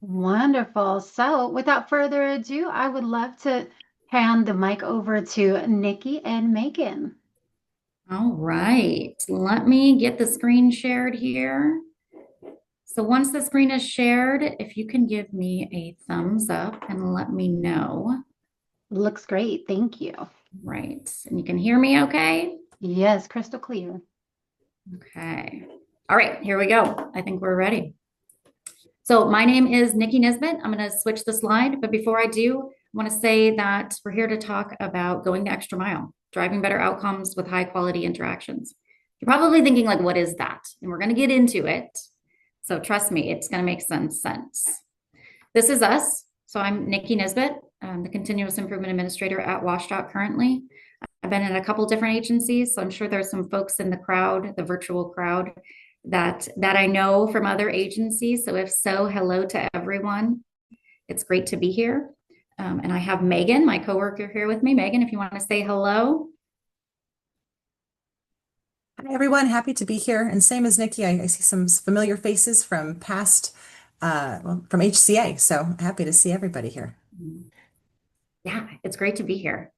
Wonderful. So, without further ado, I would love to hand the mic over to Nikki and Megan. All right, let me get the screen shared here. So once the screen is shared, if you can give me a thumbs up and let me know. Looks great. Thank you. Right, and you can hear me okay? Yes, crystal clear. Okay. All right, here we go. I think we're ready. So my name is Nikki Nisbet. I'm going to switch the slide, but before I do, I want to say that we're here to talk about going the extra mile, driving better outcomes with high quality interactions. You're probably thinking like, what is that? And we're going to get into it. So trust me, it's going to make some sense. This is us. So I'm Nikki Nisbet. I'm the Continuous Improvement Administrator at WashDoc currently. I've been in a couple different agencies, so I'm sure there's some folks in the crowd, the virtual crowd, that I know from other agencies. So if so, hello to everyone. It's great to be here. And I have Megan, my coworker, here with me. Megan, if you want to say hello. Hi, everyone. Happy to be here. And same as Nikki, I see some familiar faces from past, well, from HCA. So happy to see everybody here. Yeah, it's great to be here.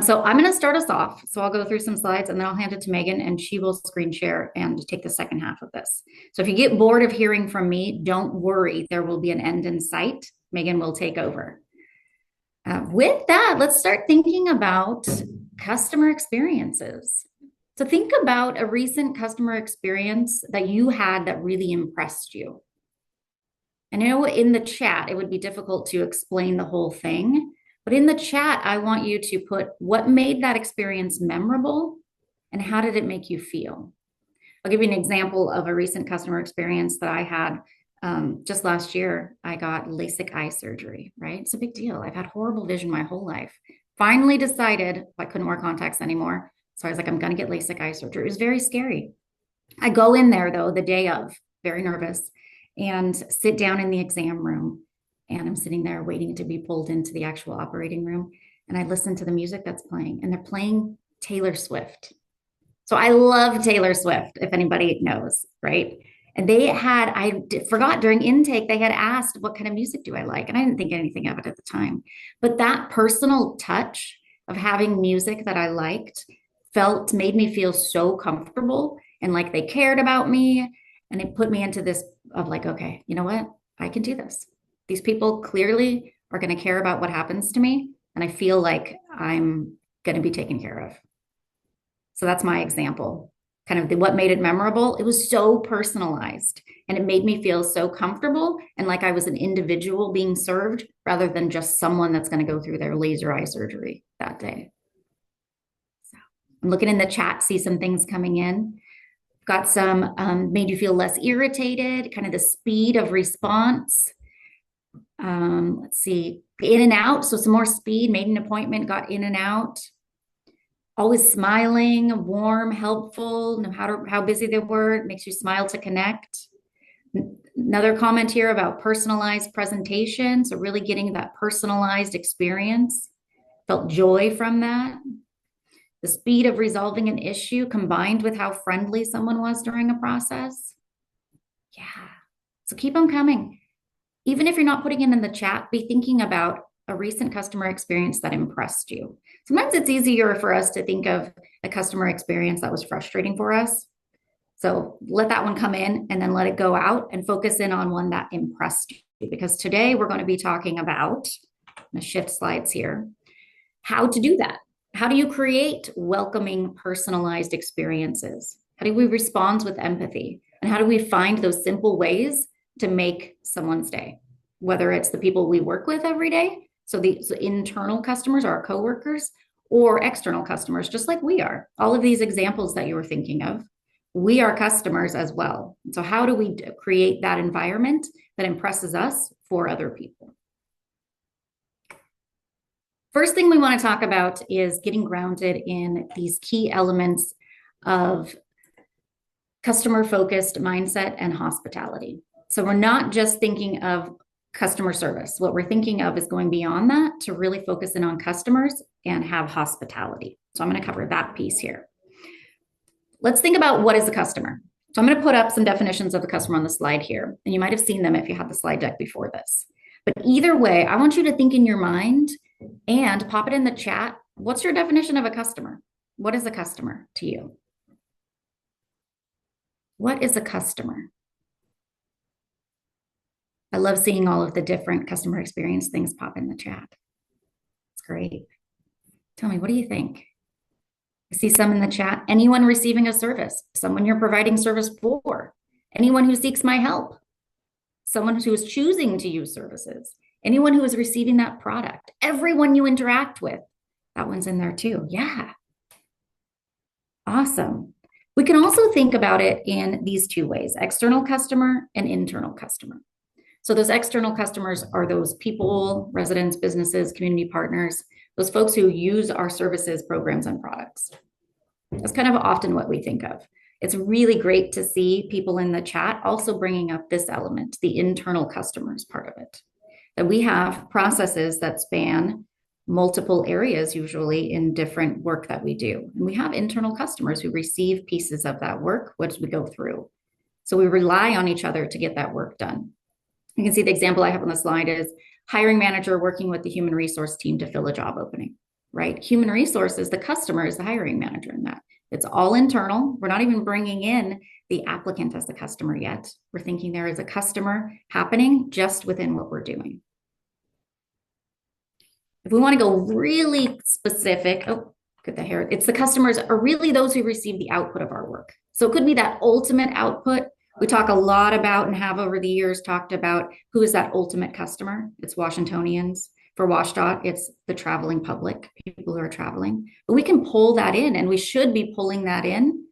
So I'm going to start us off. So I'll go through some slides and then I'll hand it to Megan and she will screen share and take the second half of this. So if you get bored of hearing from me, don't worry. There will be an end in sight. Megan will take over. With that, let's start thinking about customer experiences. So think about a recent customer experience that you had that really impressed you. And I know in the chat, it would be difficult to explain the whole thing, but in the chat, I want you to put what made that experience memorable and how did it make you feel? I'll give you an example of a recent customer experience that I had just last year. I got LASIK eye surgery, right? It's a big deal. I've had horrible vision my whole life. Finally decided I couldn't wear contacts anymore. So I was like, I'm going to get LASIK eye surgery. It was very scary. I go in there though, the day of, very nervous, and sit down in the exam room. And I'm sitting there waiting to be pulled into the actual operating room. And I listen to the music that's playing, and they're playing Taylor Swift. So I love Taylor Swift, if anybody knows, right? And they had, forgot during intake, they had asked, what kind of music do I like? And I didn't think anything of it at the time. But that personal touch of having music that I liked made me feel so comfortable and like they cared about me. And it put me into this of like, okay, you know what? I can do this. These people clearly are going to care about what happens to me. And I feel like I'm going to be taken care of. So that's my example. Kind of what made it memorable. It was so personalized and it made me feel so comfortable and like I was an individual being served rather than just someone that's going to go through their laser eye surgery that day. So I'm looking in the chat, see some things coming in. Got some made you feel less irritated, kind of the speed of response. Let's see, in and out. So some more speed, made an appointment, got in and out. Always smiling, warm, helpful, no matter how busy they were, it makes you smile to connect. Another comment here about personalized presentation. So really getting that personalized experience. Felt joy from that. The speed of resolving an issue combined with how friendly someone was during a process. Yeah. So keep them coming. Even if you're not putting it in the chat, be thinking about a recent customer experience that impressed you. Sometimes it's easier for us to think of a customer experience that was frustrating for us. So let that one come in and then let it go out and focus in on one that impressed you. Because today we're going to be talking about, I'm going to shift slides here, how to do that. How do you create welcoming, personalized experiences? How do we respond with empathy? And how do we find those simple ways to make someone's day? Whether it's the people we work with every day, so the internal customers, our coworkers, or external customers, just like we are. All of these examples that you were thinking of, we are customers as well. So how do we create that environment that impresses us for other people? First thing we want to talk about is getting grounded in these key elements of customer-focused mindset and hospitality. So we're not just thinking of customer service. What we're thinking of is going beyond that to really focus in on customers and have hospitality. So I'm going to cover that piece here. Let's think about what is a customer. So I'm going to put up some definitions of the customer on the slide here, and you might have seen them if you had the slide deck before this. But either way, I want you to think in your mind and pop it in the chat. What's your definition of a customer? What is a customer to you? What is a customer? I love seeing all of the different customer experience things pop in the chat. It's great. Tell me, what do you think? I see some in the chat. Anyone receiving a service, someone you're providing service for, anyone who seeks my help, someone who is choosing to use services, anyone who is receiving that product, everyone you interact with. That one's in there too. Yeah. Awesome. We can also think about it in these two ways, external customer and internal customer. So those external customers are those people, residents, businesses, community partners, those folks who use our services, programs, and products. That's kind of often what we think of. It's really great to see people in the chat also bringing up this element, the internal customers part of it. That we have processes that span multiple areas, usually in different work that we do. And we have internal customers who receive pieces of that work as we go through. So we rely on each other to get that work done. You can see the example I have on the slide is hiring manager working with the human resource team to fill a job opening, right? Human resources, the customer is the hiring manager in that. It's all internal. We're not even bringing in the applicant as the customer yet. We're thinking there is a customer happening just within what we're doing. If we want to go really specific, oh, get the hair. It's the customers are really those who receive the output of our work. So it could be that ultimate output. We talk a lot about and have over the years talked about who is that ultimate customer. It's Washingtonians. For WashDOT, it's the traveling public, people who are traveling. But we can pull that in, and we should be pulling that in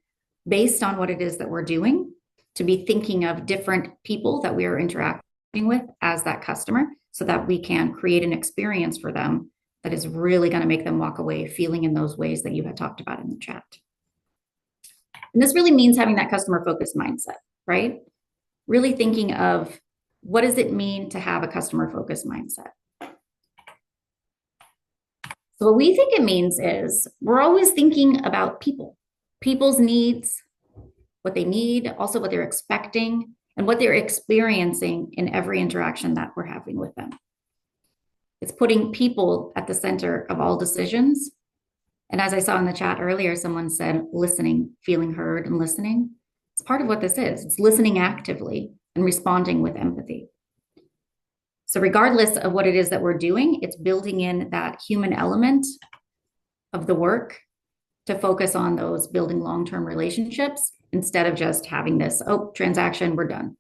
based on what it is that we're doing, to be thinking of different people that we are interacting with as that customer, so that we can create an experience for them that is really going to make them walk away feeling in those ways that you had talked about in the chat. And this really means having that customer focused mindset, right? Really thinking of what does it mean to have a customer focused mindset? So what we think it means is we're always thinking about people, people's needs, what they need, also what they're expecting, and what they're experiencing in every interaction that we're having with them. It's putting people at the center of all decisions. And as I saw in the chat earlier, someone said listening, feeling heard and listening. It's part of what this is. It's listening actively and responding with empathy. So regardless of what it is that we're doing, it's building in that human element of the work to focus on those building long-term relationships instead of just having this, oh, transaction, we're done.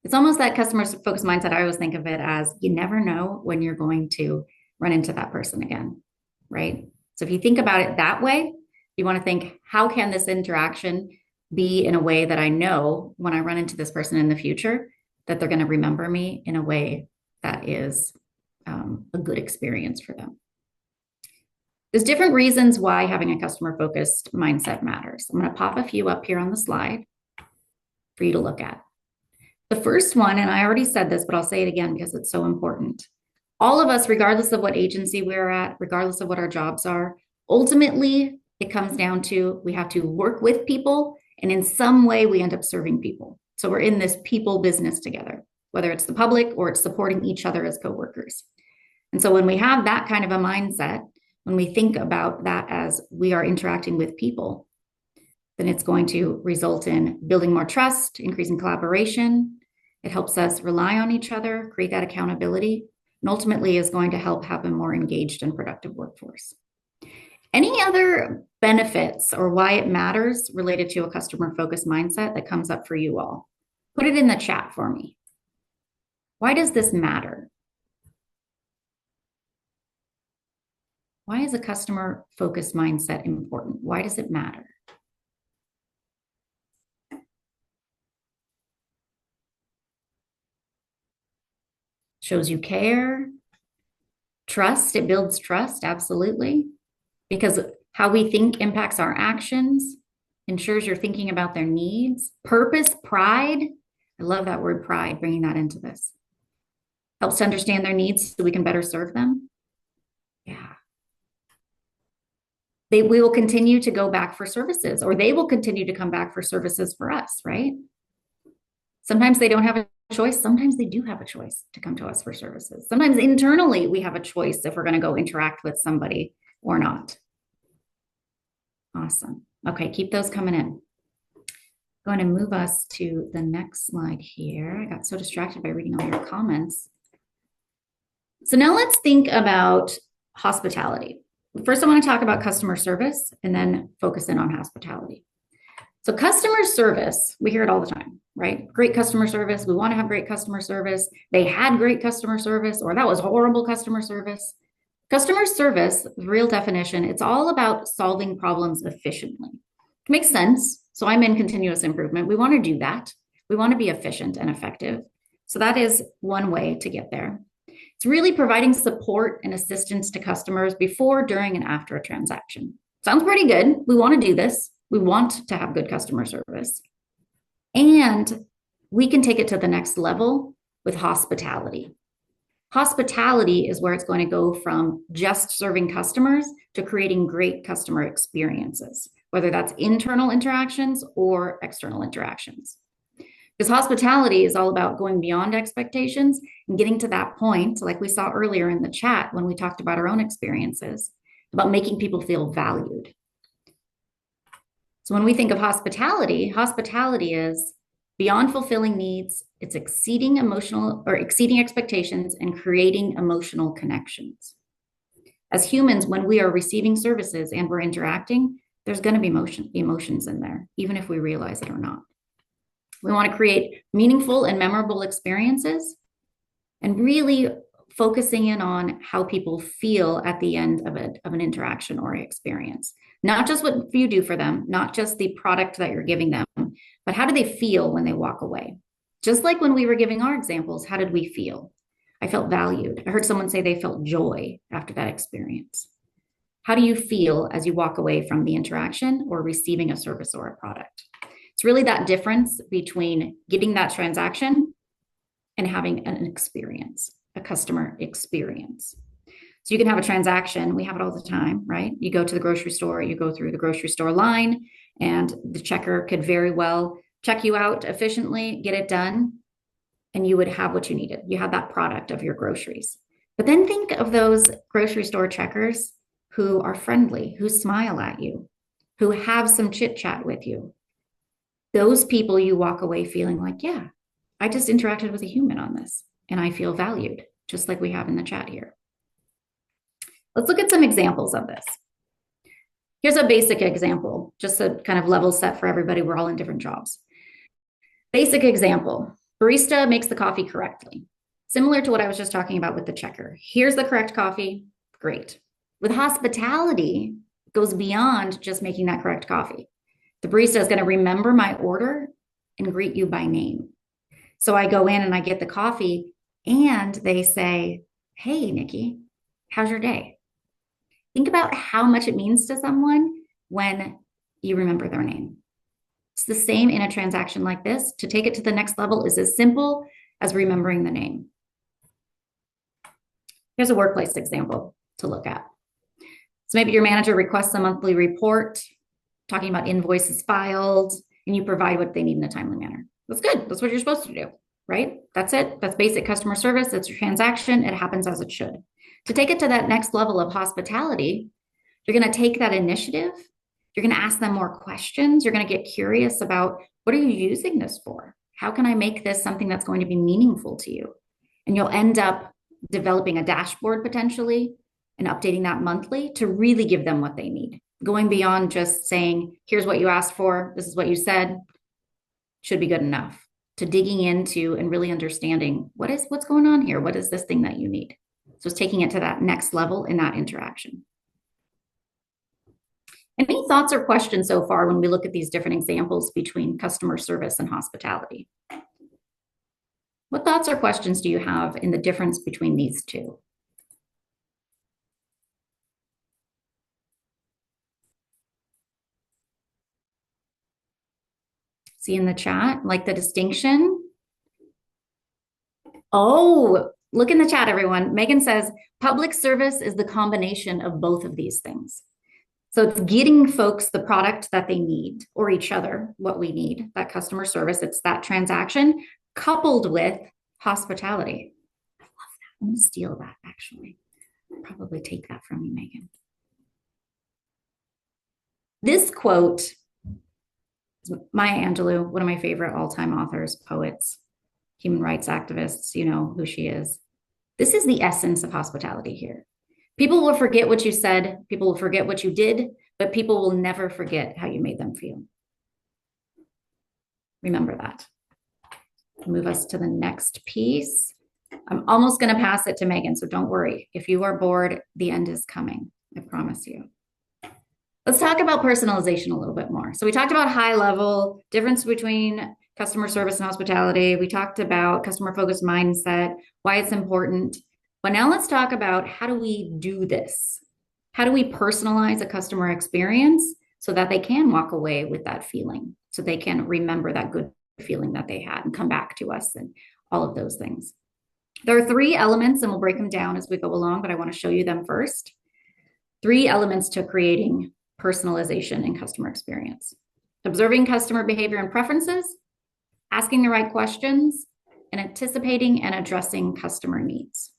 It's almost that customer focused mindset. I always think of it as you never know when you're going to run into that person again, right? So if you think about it that way, you want to think, how can this interaction be in a way that I know when I run into this person in the future, that they're going to remember me in a way that is a good experience for them. There's different reasons why having a customer-focused mindset matters. I'm going to pop a few up here on the slide for you to look at. The first one, and I already said this, but I'll say it again because it's so important. All of us, regardless of what agency we're at, regardless of what our jobs are, ultimately, it comes down to we have to work with people, and in some way, we end up serving people. So we're in this people business together, whether it's the public or it's supporting each other as coworkers. And so when we have that kind of a mindset, when we think about that as we are interacting with people, then it's going to result in building more trust, increasing collaboration. It helps us rely on each other, create that accountability, and ultimately is going to help have a more engaged and productive workforce. Any other benefits or why it matters related to a customer-focused mindset that comes up for you all? Put it in the chat for me. Why does this matter? Why is a customer-focused mindset important? Why does it matter? Shows you care, trust, it builds trust, absolutely. Because how we think impacts our actions, ensures you're thinking about their needs. Purpose, pride. I love that word pride, bringing that into this. Helps to understand their needs so we can better serve them. Yeah. we will continue to go back for services, or they will continue to come back for services for us, right? Sometimes they don't have a choice. Sometimes they do have a choice to come to us for services. Sometimes internally we have a choice if we're going to go interact with somebody or not. Awesome. Okay, keep those coming in. Going to move us to the next slide here. I got so distracted by reading all your comments. So now let's think about hospitality. First, I want to talk about customer service and then focus in on hospitality. So customer service, we hear it all the time, right? Great customer service. We want to have great customer service. They had great customer service, or that was horrible customer service. Customer service, the real definition, it's all about solving problems efficiently. It makes sense. So I'm in continuous improvement. We want to do that. We want to be efficient and effective. So that is one way to get there. It's really providing support and assistance to customers before, during, and after a transaction. Sounds pretty good. We want to do this. We want to have good customer service. And we can take it to the next level with hospitality. Hospitality is where it's going to go from just serving customers to creating great customer experiences, whether that's internal interactions or external interactions. Because hospitality is all about going beyond expectations and getting to that point, like we saw earlier in the chat when we talked about our own experiences, about making people feel valued. So when we think of hospitality, hospitality is beyond fulfilling needs, it's exceeding expectations and creating emotional connections. As humans, when we are receiving services and we're interacting, there's going to be emotions in there, even if we realize it or not. We want to create meaningful and memorable experiences and really focusing in on how people feel at the end of an interaction or experience. Not just what you do for them, not just the product that you're giving them, but how do they feel when they walk away? Just like when we were giving our examples, how did we feel? I felt valued. I heard someone say they felt joy after that experience. How do you feel as you walk away from the interaction or receiving a service or a product? It's really that difference between getting that transaction and having an experience, a customer experience. So you can have a transaction. We have it all the time, right? You go to the grocery store, you go through the grocery store line, and the checker could very well check you out efficiently, get it done, and you would have what you needed. You have that product of your groceries. But then think of those grocery store checkers who are friendly, who smile at you, who have some chit chat with you. Those people you walk away feeling like, yeah, I just interacted with a human on this and I feel valued, just like we have in the chat here. Let's look at some examples of this. Here's a basic example, just a kind of level set for everybody. We're all in different jobs. Basic example, barista makes the coffee correctly. Similar to what I was just talking about with the checker. Here's the correct coffee, great. With hospitality, it goes beyond just making that correct coffee. The barista is going to remember my order and greet you by name. So I go in and I get the coffee and they say, hey, Nikki, how's your day? Think about how much it means to someone when you remember their name. It's the same in a transaction like this. To take it to the next level is as simple as remembering the name. Here's a workplace example to look at. So maybe your manager requests a monthly report talking about invoices filed, and you provide what they need in a timely manner. That's good. That's what you're supposed to do, right? That's it. That's basic customer service. It's a transaction. It happens as it should. To take it to that next level of hospitality, you're going to take that initiative. You're going to ask them more questions. You're going to get curious about, what are you using this for? How can I make this something that's going to be meaningful to you? And you'll end up developing a dashboard potentially and updating that monthly to really give them what they need. Going beyond just saying, here's what you asked for, this is what you said, should be good enough, to digging into and really understanding what's going on here. What is this thing that you need? So it's taking it to that next level in that interaction. Any thoughts or questions so far when we look at these different examples between customer service and hospitality? What thoughts or questions do you have in the difference between these two? See in the chat, like the distinction? Oh, look in the chat, everyone. Megan says, public service is the combination of both of these things. So it's getting folks the product that they need, or each other what we need, that customer service. It's that transaction coupled with hospitality. I love that. I'm going to steal that, actually. I'll probably take that from you, Megan. This quote is Maya Angelou, one of my favorite all-time authors, poets, human rights activists. You know who she is. This is the essence of hospitality here. People will forget what you said, people will forget what you did, but people will never forget how you made them feel. Remember that. Move us to the next piece. I'm almost going to pass it to Megan, so don't worry. If you are bored, the end is coming. I promise you. Let's talk about personalization a little bit more. So we talked about high level, difference between customer service and hospitality. We talked about customer focused mindset, why it's important. But now let's talk about, how do we do this? How do we personalize a customer experience so that they can walk away with that feeling, so they can remember that good feeling that they had and come back to us and all of those things. There are 3 elements, and we'll break them down as we go along, but I want to show you them first. 3 elements to creating personalization in customer experience: observing customer behavior and preferences, asking the right questions, and anticipating and addressing customer needs.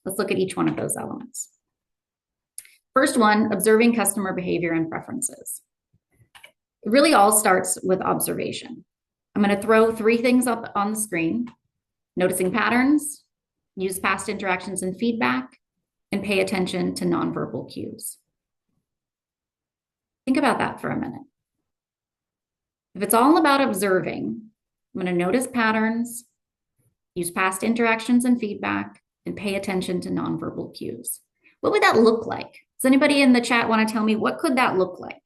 Let's look at each one of those elements. First one, observing customer behavior and preferences. It really all starts with observation. I'm going to throw 3 things up on the screen: noticing patterns, use past interactions and feedback, and pay attention to nonverbal cues. Think about that for a minute. If it's all about observing, I'm going to notice patterns, use past interactions and feedback, and pay attention to nonverbal cues. What would that look like? Does anybody in the chat want to tell me, what could that look like?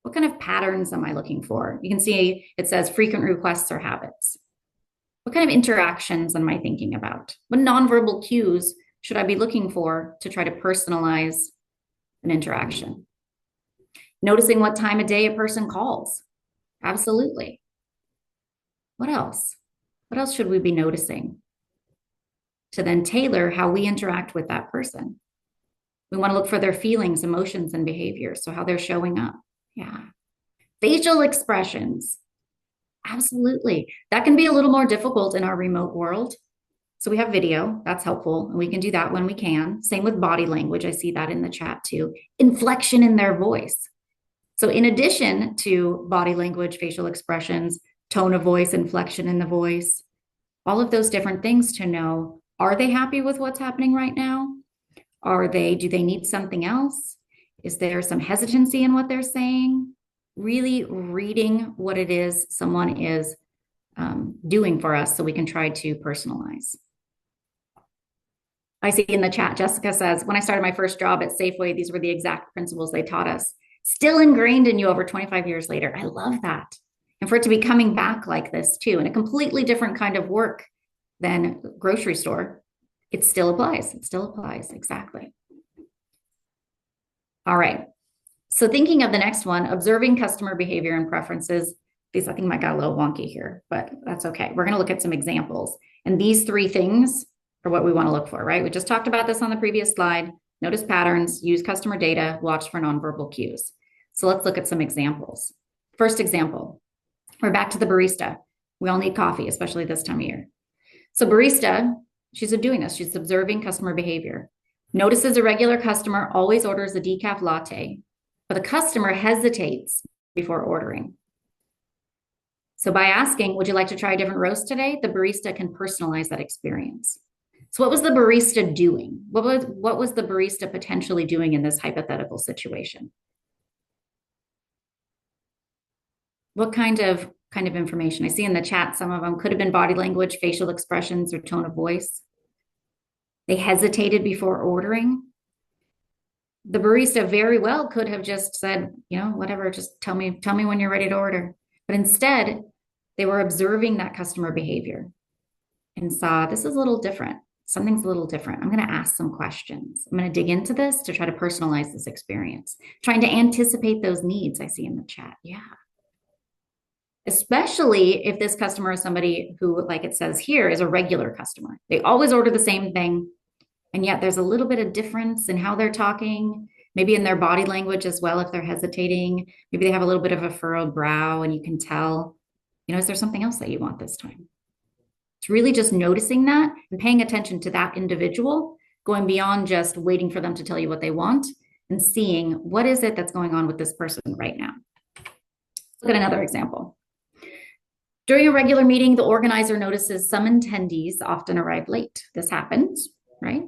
What kind of patterns am I looking for? You can see it says frequent requests or habits. What kind of interactions am I thinking about? What nonverbal cues should I be looking for to try to personalize an interaction? Noticing what time of day a person calls. Absolutely. What else? What else should we be noticing to then tailor how we interact with that person? We want to look for their feelings, emotions, and behaviors. So how they're showing up. Yeah. Facial expressions. Absolutely. That can be a little more difficult in our remote world. So we have video, that's helpful, and we can do that when we can. Same with body language. I see that in the chat too. Inflection in their voice. So in addition to body language, facial expressions, tone of voice, inflection in the voice, all of those different things to know, are they happy with what's happening right now? Do they need something else? Is there some hesitancy in what they're saying? Really reading what it is someone is doing for us so we can try to personalize. I see in the chat, Jessica says, when I started my first job at Safeway, these were the exact principles they taught us. Still ingrained in you over 25 years later. I love that. And for it to be coming back like this too, in a completely different kind of work than grocery store, it still applies. It still applies. Exactly. All right. So thinking of the next one, observing customer behavior and preferences. These, I think, might got a little wonky here, but that's okay. We're going to look at some examples. And these 3 things are what we want to look for, right? We just talked about this on the previous slide. Notice patterns, use customer data, watch for nonverbal cues. So let's look at some examples. First example, we're back to the barista. We all need coffee, especially this time of year. So barista, she's doing this. She's observing customer behavior. Notices a regular customer always orders a decaf latte, but the customer hesitates before ordering. So by asking, would you like to try a different roast today? The barista can personalize that experience. So what was the barista doing? What was the barista potentially doing in this hypothetical situation? What kind of information? I see in the chat, some of them could have been body language, facial expressions, or tone of voice. They hesitated before ordering. The barista very well could have just said, whatever, just tell me when you're ready to order. But instead, they were observing that customer behavior and saw, this is a little different. Something's a little different. I'm going to ask some questions. I'm going to dig into this to try to personalize this experience, trying to anticipate those needs I see in the chat. Yeah. Especially if this customer is somebody who, like it says here, is a regular customer. They always order the same thing. And yet there's a little bit of difference in how they're talking. maybe in their body language as well, if they're hesitating. Maybe they have a little bit of a furrowed brow and you can tell, is there something else that you want this time? It's really just noticing that and paying attention to that individual, going beyond just waiting for them to tell you what they want and seeing what is it that's going on with this person right now. Let's look at another example. During a regular meeting, the organizer notices some attendees often arrive late. This happens, right?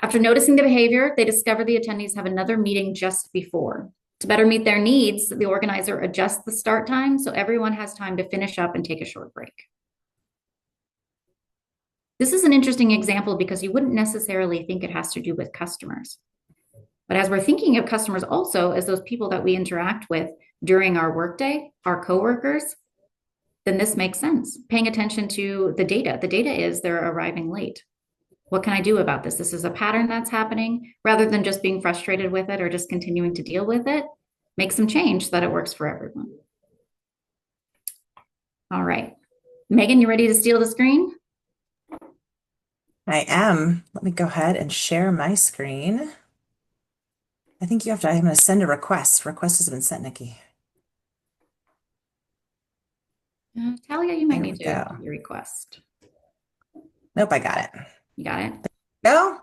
After noticing the behavior, they discover the attendees have another meeting just before. To better meet their needs, the organizer adjusts the start time so everyone has time to finish up and take a short break. This is an interesting example because you wouldn't necessarily think it has to do with customers. But as we're thinking of customers also as those people that we interact with during our workday, our coworkers, then this makes sense. Paying attention to the data. The data is they're arriving late. What can I do about this? This is a pattern that's happening. Rather than just being frustrated with it or just continuing to deal with it, make some change so that it works for everyone. All right. Megan, you ready to steal the screen? I am. Let me go ahead and share my screen. I think I'm going to send a request. Request has been sent, Nikki. Talia, you might There need we to go. do your request. Nope, I got it. You got it? Go.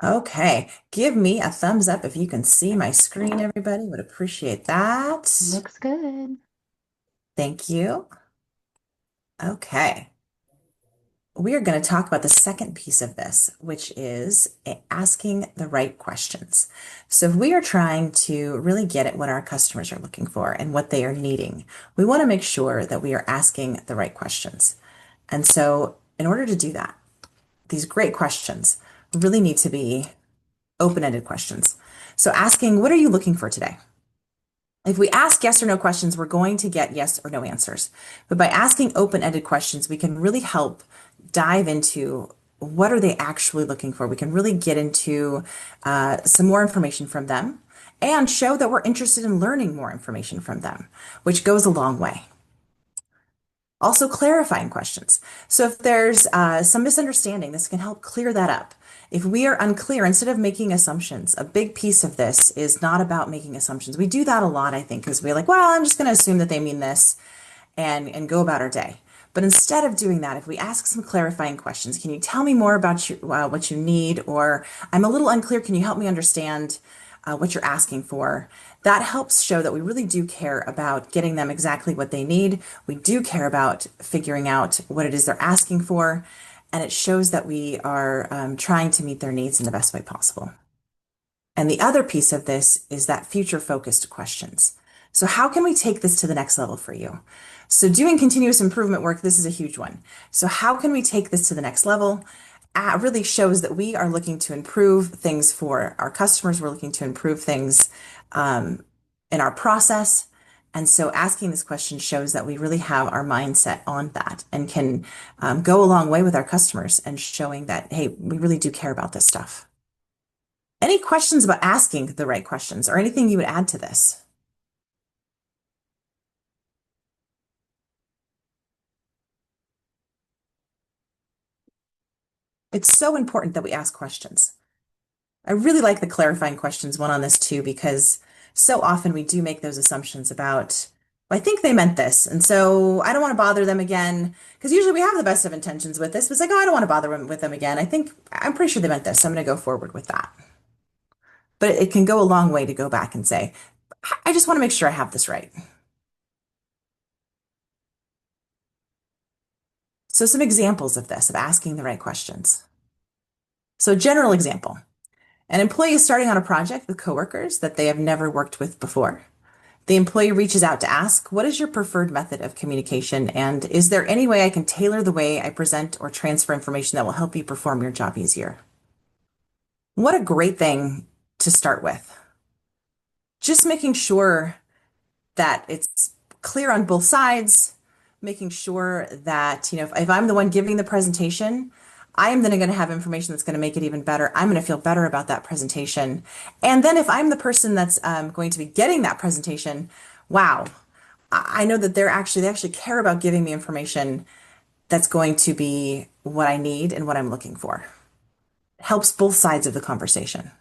Okay. Give me a thumbs up if you can see my screen, everybody. Would appreciate that. Looks good. Thank you. Okay. We are going to talk about the second piece of this, which is asking the right questions. So if we are trying to really get at what our customers are looking for and what they are needing, we want to make sure that we are asking the right questions. And so in order to do that, these great questions really need to be open-ended questions. So asking, what are you looking for today? If we ask yes or no questions, we're going to get yes or no answers. But by asking open-ended questions, we can really help dive into what are they actually looking for. We can really get into some more information from them and show that we're interested in learning more information from them, which goes a long way. Also, clarifying questions. So if there's some misunderstanding, this can help clear that up. If we are unclear, instead of making assumptions, a big piece of this is not about making assumptions. We do that a lot, I think, because we're like, well, I'm just going to assume that they mean this and go about our day. But instead of doing that, if we ask some clarifying questions, can you tell me more about what you need? Or I'm a little unclear, can you help me understand what you're asking for? That helps show that we really do care about getting them exactly what they need. We do care about figuring out what it is they're asking for. And it shows that we are trying to meet their needs in the best way possible. And the other piece of this is that future-focused questions. So how can we take this to the next level for you? So doing continuous improvement work, this is a huge one. So how can we take this to the next level? Really shows that we are looking to improve things for our customers. We're looking to improve things in our process. And so asking this question shows that we really have our mindset on that and can go a long way with our customers and showing that, hey, we really do care about this stuff. Any questions about asking the right questions or anything you would add to this? It's so important that we ask questions. I really like the clarifying questions one on this too, because so often we do make those assumptions about, well, I think they meant this. And so I don't want to bother them again, because usually we have the best of intentions with this, but it's like, oh, I don't want to bother with them again. I'm pretty sure they meant this. So I'm going to go forward with that. But it can go a long way to go back and say, I just want to make sure I have this right. So some examples of this, of asking the right questions. So general example, an employee is starting on a project with coworkers that they have never worked with before. The employee reaches out to ask, what is your preferred method of communication? And is there any way I can tailor the way I present or transfer information that will help you perform your job easier? What a great thing to start with. Just making sure that it's clear on both sides, making sure that, if I'm the one giving the presentation, I am then going to have information that's going to make it even better. I'm going to feel better about that presentation. And then if I'm the person that's going to be getting that presentation, wow, I know that they actually care about giving me information that's going to be what I need and what I'm looking for. It helps both sides of the conversation.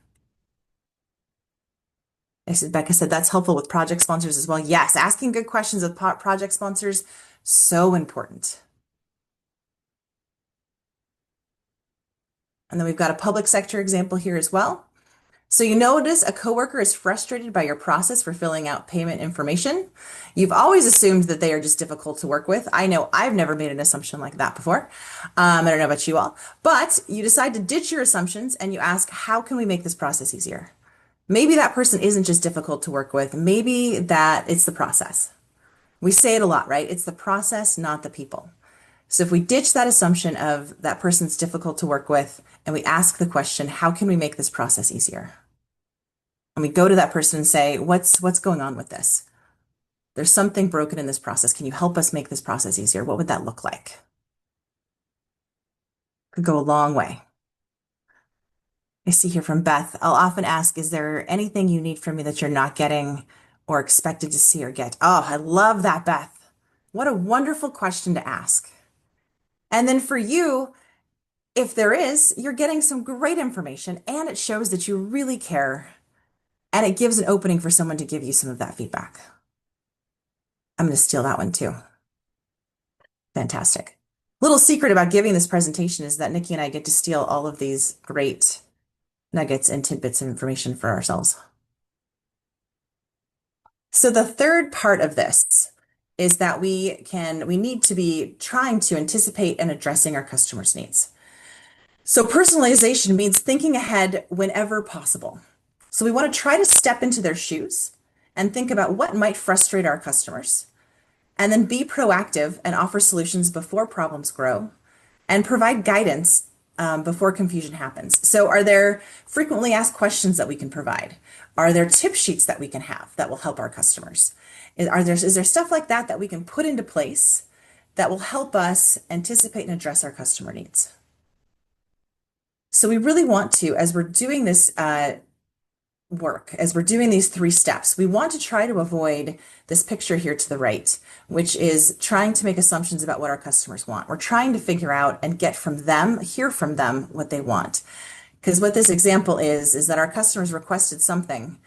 Becca said that's helpful with project sponsors as well. Yes, asking good questions with project sponsors, so important. And then we've got a public sector example here as well. So you notice a coworker is frustrated by your process for filling out payment information. You've always assumed that they are just difficult to work with. I know I've never made an assumption like that before. I don't know about you all, but you decide to ditch your assumptions and you ask, how can we make this process easier? Maybe that person isn't just difficult to work with. Maybe that it's the process. We say it a lot, right? It's the process, not the people. So if we ditch that assumption of that person's difficult to work with and we ask the question, how can we make this process easier? And we go to that person and say, what's going on with this? There's something broken in this process. Can you help us make this process easier? What would that look like? Could go a long way. I see here from Beth, I'll often ask, is there anything you need from me that you're not getting or expected to see or get? Oh, I love that, Beth. What a wonderful question to ask. And then for you, if there is, you're getting some great information and it shows that you really care and it gives an opening for someone to give you some of that feedback. I'm going to steal that one too. Fantastic. Little secret about giving this presentation is that Nikki and I get to steal all of these great nuggets and tidbits of information for ourselves. So the third part of this is that we need to be trying to anticipate and addressing our customers' needs. So personalization means thinking ahead whenever possible. So we want to try to step into their shoes and think about what might frustrate our customers, and then be proactive and offer solutions before problems grow and provide guidance before confusion happens. So are there frequently asked questions that we can provide? Are there tip sheets that we can have that will help our customers? Is there stuff like that that we can put into place that will help us anticipate and address our customer needs? So we really want to, as we're doing this work, as we're doing these 3 steps, we want to try to avoid this picture here to the right, which is trying to make assumptions about what our customers want. We're trying to figure out and get from them, hear from them what they want. Because what this example is that our customers requested something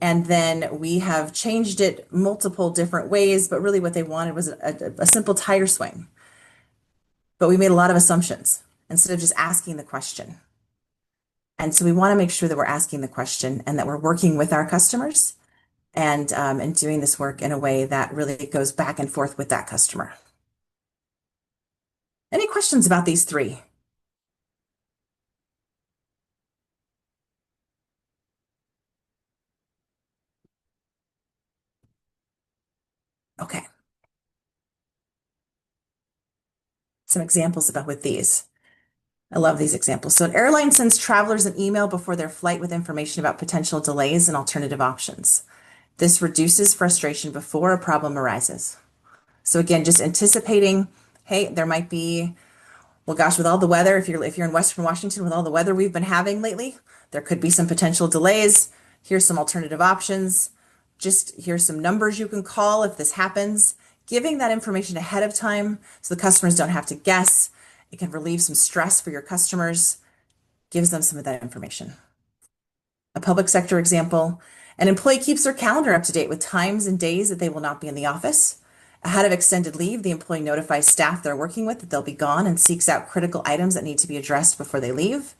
and then we have changed it multiple different ways, but really what they wanted was a simple tire swing. But we made a lot of assumptions instead of just asking the question. And so we want to make sure that we're asking the question and that we're working with our customers and doing this work in a way that really goes back and forth with that customer. Any questions about these 3? Okay. Some examples about with these. I love these examples. So an airline sends travelers an email before their flight with information about potential delays and alternative options. This reduces frustration before a problem arises. So again, just anticipating, hey, there might be, well, gosh, with all the weather, if you're in Western Washington, with all the weather we've been having lately, there could be some potential delays. Here's some alternative options. Just here's some numbers you can call if this happens. Giving that information ahead of time so the customers don't have to guess. It can relieve some stress for your customers, gives them some of that information. A public sector example, an employee keeps their calendar up to date with times and days that they will not be in the office. Ahead of extended leave, the employee notifies staff they're working with that they'll be gone and seeks out critical items that need to be addressed before they leave.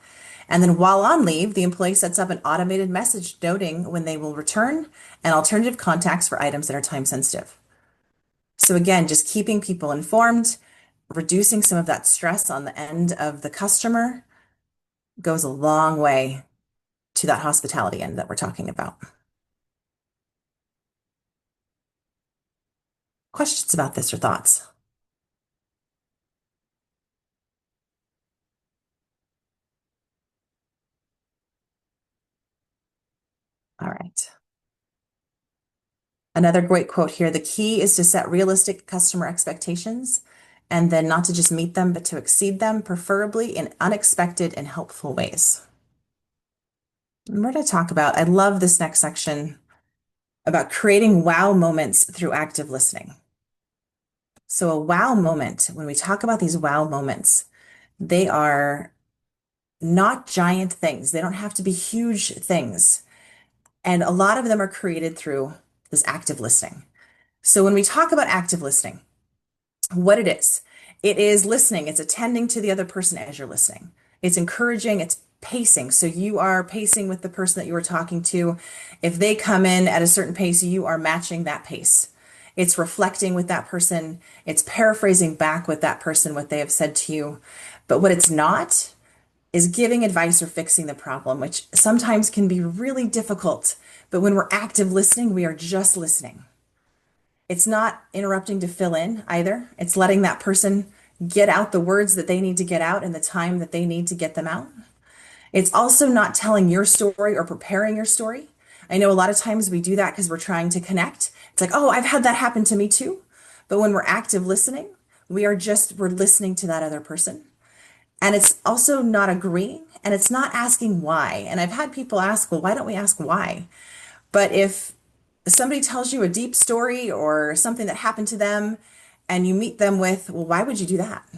And then while on leave, the employee sets up an automated message noting when they will return and alternative contacts for items that are time sensitive. So again, just keeping people informed, reducing some of that stress on the end of the customer goes a long way to that hospitality end that we're talking about. Questions about this or thoughts? All right. Another great quote here, the key is to set realistic customer expectations and then not to just meet them, but to exceed them, preferably in unexpected and helpful ways. And we're going to talk about, I love this next section about creating wow moments through active listening. So a wow moment, when we talk about these wow moments, they are not giant things. They don't have to be huge things. And a lot of them are created through this active listening. So when we talk about active listening, what it is listening. It's attending to the other person as you're listening. It's encouraging, it's pacing. So you are pacing with the person that you were talking to. If they come in at a certain pace, you are matching that pace. It's reflecting with that person. It's paraphrasing back with that person what they have said to you. But what it's not is giving advice or fixing the problem, which sometimes can be really difficult. But when we're active listening, we are just listening. It's not interrupting to fill in either. It's letting that person get out the words that they need to get out in the time that they need to get them out. It's also not telling your story or preparing your story. I know a lot of times we do that because we're trying to connect. It's like, oh, I've had that happen to me too. But when we're active listening, we're listening to that other person. And it's also not agreeing and it's not asking why. And I've had people ask, well, why don't we ask why? But if somebody tells you a deep story or something that happened to them and you meet them with, well, why would you do that?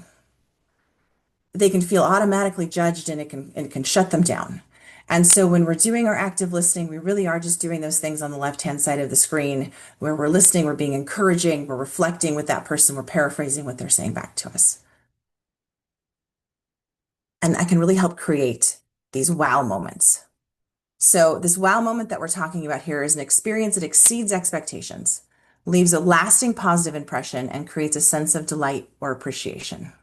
They can feel automatically judged and it can shut them down. And so when we're doing our active listening, we really are just doing those things on the left-hand side of the screen where we're listening, we're being encouraging, we're reflecting with that person, we're paraphrasing what they're saying back to us. And that can really help create these wow moments. So this wow moment that we're talking about here is an experience that exceeds expectations, leaves a lasting positive impression, and creates a sense of delight or appreciation.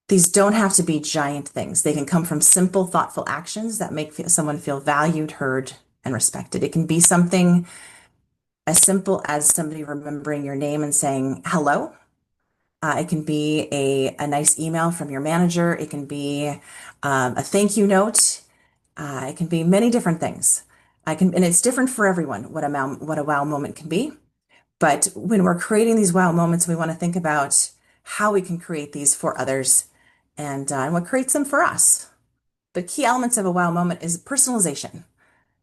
These don't have to be giant things. They can come from simple, thoughtful actions that make someone feel valued, heard, and respected. It can be something as simple as somebody remembering your name and saying hello. It can be a nice email from your manager. It can be a thank you note. It can be many different things. And it's different for everyone what a wow moment can be. But when we're creating these wow moments, we want to think about how we can create these for others and what creates them for us. The key elements of a wow moment is personalization.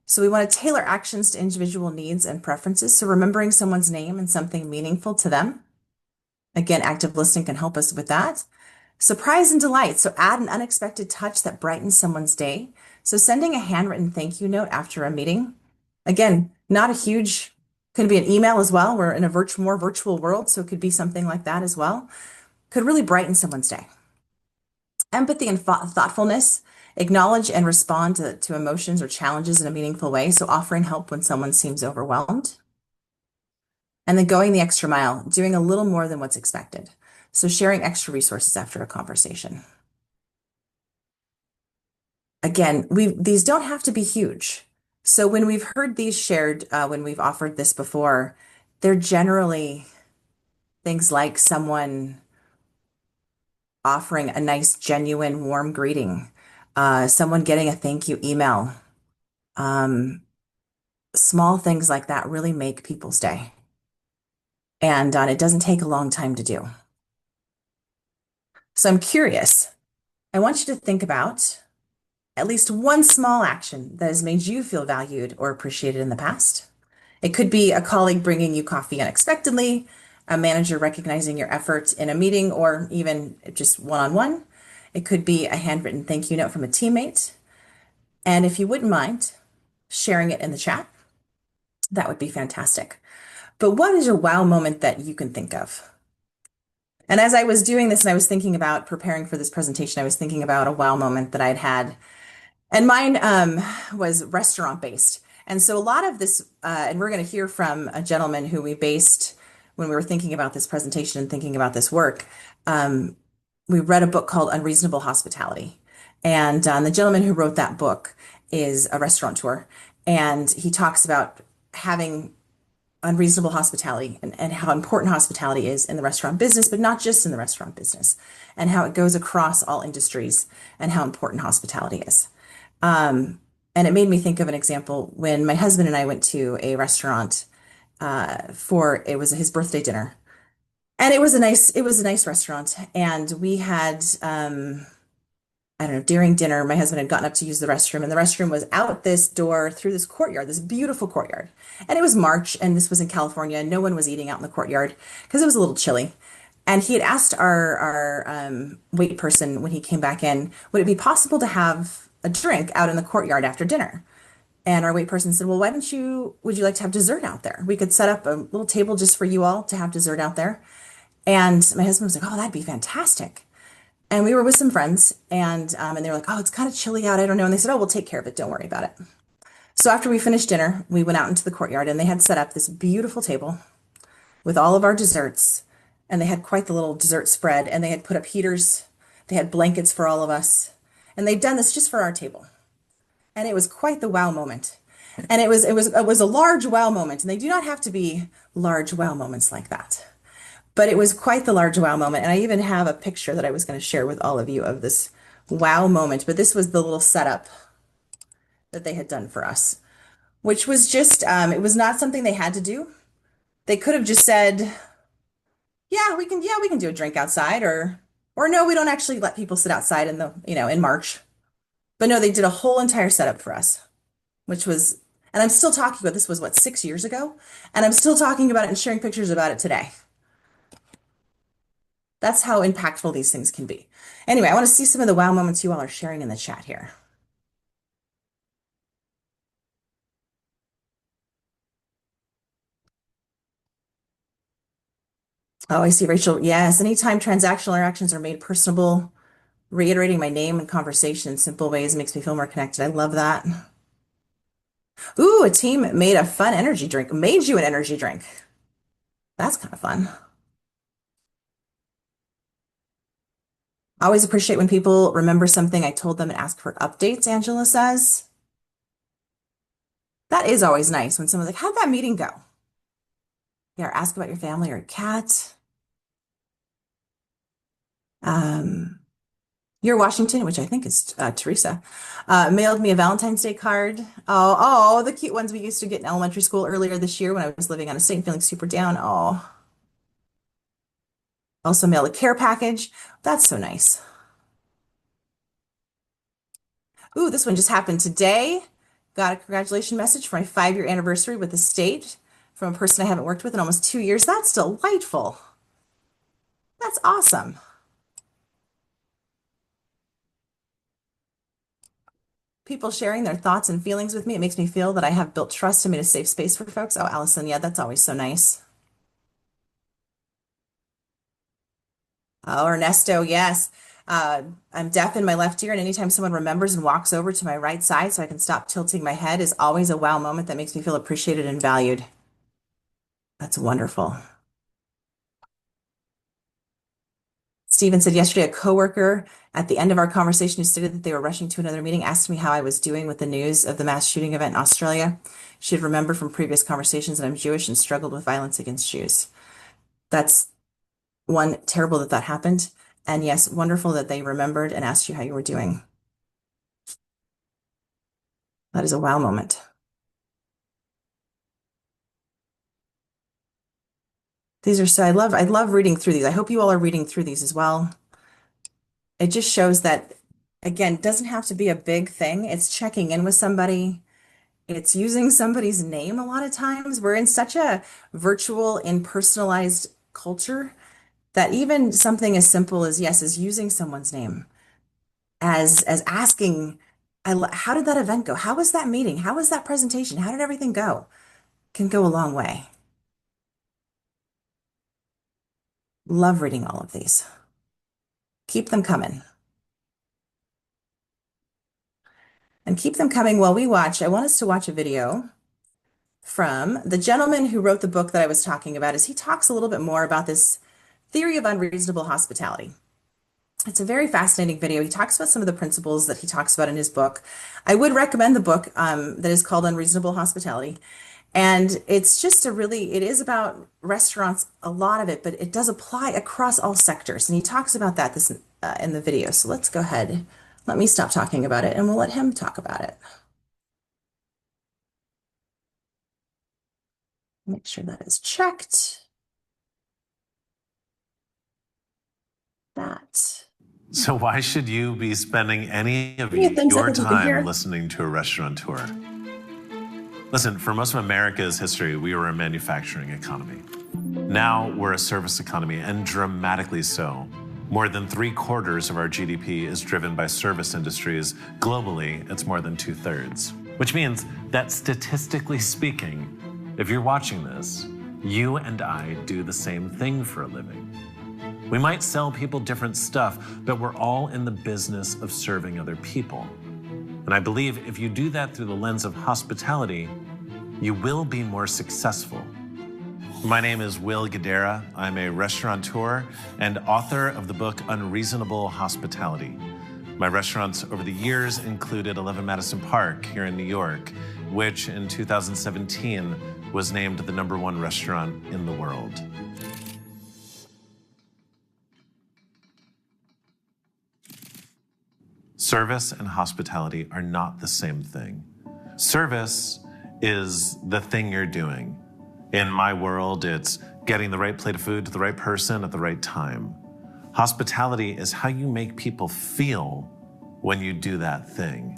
So we want to tailor actions to individual needs and preferences. So remembering someone's name and something meaningful to them. Again, active listening can help us with that. Surprise and delight. So add an unexpected touch that brightens someone's day. So sending a handwritten thank you note after a meeting. Again, not a huge, could be an email as well. We're in a more virtual world, so it could be something like that as well. Could really brighten someone's day. Empathy and thoughtfulness. Acknowledge and respond to emotions or challenges in a meaningful way. So offering help when someone seems overwhelmed. And then going the extra mile, doing a little more than what's expected. So sharing extra resources after a conversation. Again, these don't have to be huge. So when we've heard these shared, when we've offered this before, they're generally things like someone offering a nice, genuine, warm greeting, someone getting a thank you email. Small things like that really make people's day. And it doesn't take a long time to do. So I'm curious. I want you to think about at least one small action that has made you feel valued or appreciated in the past. It could be a colleague bringing you coffee unexpectedly, a manager recognizing your efforts in a meeting, or even just one-on-one. It could be a handwritten thank you note from a teammate. And if you wouldn't mind sharing it in the chat, that would be fantastic. But what is your wow moment that you can think of? And as I was doing this and I was thinking about preparing for this presentation, I was thinking about a wow moment that I'd had. And mine was restaurant based. And so a lot of this, and we're going to hear from a gentleman who we based when we were thinking about this presentation and thinking about this work. We read a book called Unreasonable Hospitality. And the gentleman who wrote that book is a restaurateur. And he talks about having unreasonable hospitality and how important hospitality is in the restaurant business, but not just in the restaurant business, and how it goes across all industries and how important hospitality is. And it made me think of an example when my husband and I went to a restaurant it was his birthday dinner. And it was a nice restaurant. And we had I don't know, during dinner, my husband had gotten up to use the restroom, and the restroom was out this door through this courtyard, this beautiful courtyard. And it was March, and this was in California, and no one was eating out in the courtyard because it was a little chilly. And he had asked our wait person when he came back in, would it be possible to have a drink out in the courtyard after dinner? And our wait person said, well, would you like to have dessert out there? We could set up a little table just for you all to have dessert out there. And my husband was like, oh, that'd be fantastic. And we were with some friends and they were like, oh, it's kind of chilly out. I don't know. And they said, oh, we'll take care of it. Don't worry about it. So after we finished dinner, we went out into the courtyard and they had set up this beautiful table with all of our desserts. And they had quite the little dessert spread and they had put up heaters. They had blankets for all of us. And they'd done this just for our table. And it was quite the wow moment. And it was a large wow moment. And they do not have to be large wow moments like that. But it was quite the large wow moment. And I even have a picture that I was going to share with all of you of this wow moment. But this was the little setup that they had done for us, which was just, it was not something they had to do. They could have just said, yeah, we can do a drink outside or no, we don't actually let people sit outside in March. But no, they did a whole entire setup for us, which was, and I'm still talking about this was what, 6 years ago? And I'm still talking about it and sharing pictures about it today. That's how impactful these things can be. Anyway, I want to see some of the wow moments you all are sharing in the chat here. Oh, I see, Rachel. Yes, anytime transactional interactions are made personable, reiterating my name in conversation in simple ways makes me feel more connected. I love that. Ooh, a team made a fun energy drink, made you an energy drink. That's kind of fun. I always appreciate when people remember something I told them and ask for updates, Angela says. That is always nice when someone's like, how'd that meeting go? Yeah, or ask about your family or a cat. Your Washington, which I think is Teresa, mailed me a Valentine's Day card. Oh, the cute ones we used to get in elementary school earlier this year when I was living on a state and feeling super down. Oh, also mailed a care package. That's so nice. Ooh, this one just happened today. Got a congratulations message for my 5-year anniversary with the state from a person I haven't worked with in almost 2 years. That's delightful. That's awesome. People sharing their thoughts and feelings with me. It makes me feel that I have built trust and made a safe space for folks. Oh, Allison, yeah, that's always so nice. Oh, Ernesto, yes. I'm deaf in my left ear, and anytime someone remembers and walks over to my right side so I can stop tilting my head is always a wow moment that makes me feel appreciated and valued. That's wonderful. Stephen said yesterday, a coworker at the end of our conversation who stated that they were rushing to another meeting asked me how I was doing with the news of the mass shooting event in Australia. She had remembered from previous conversations that I'm Jewish and struggled with violence against Jews. That's one, terrible that that happened. And yes, wonderful that they remembered and asked you how you were doing. That is a wow moment. These are so, I love reading through these. I hope you all are reading through these as well. It just shows that, again, it doesn't have to be a big thing. It's checking in with somebody. It's using somebody's name a lot of times. We're in such a virtual, impersonalized culture that even something as simple as, yes, is using someone's name as asking, how did that event go? How was that meeting? How was that presentation? How did everything go? Can go a long way. Love reading all of these. Keep them coming. And keep them coming while we watch. I want us to watch a video from the gentleman who wrote the book that I was talking about, as he talks a little bit more about this theory of unreasonable hospitality. It's a very fascinating video. He talks about some of the principles that he talks about in his book. I would recommend the book that is called Unreasonable Hospitality. And it's just it is about restaurants, a lot of it, but it does apply across all sectors. And he talks about that in the video. So let's go ahead. Let me stop talking about it and we'll let him talk about it. Make sure that is checked. That. So why should you be spending any of Give me a thumbs up your if you can hear. time listening to a restaurateur? Listen, for most of America's history, we were a manufacturing economy. Now we're a service economy, and dramatically so. More than 3/4 of our GDP is driven by service industries. Globally, it's more than 2/3. which means that statistically speaking, if you're watching this, you and I do the same thing for a living. We might sell people different stuff, but we're all in the business of serving other people. And I believe if you do that through the lens of hospitality, you will be more successful. My name is Will Guidera. I'm a restaurateur and author of the book Unreasonable Hospitality. My restaurants over the years included 11 Madison Park here in New York, which in 2017 was named the #1 restaurant in the world. Service and hospitality are not the same thing. Service is the thing you're doing. In my world, it's getting the right plate of food to the right person at the right time. Hospitality is how you make people feel when you do that thing.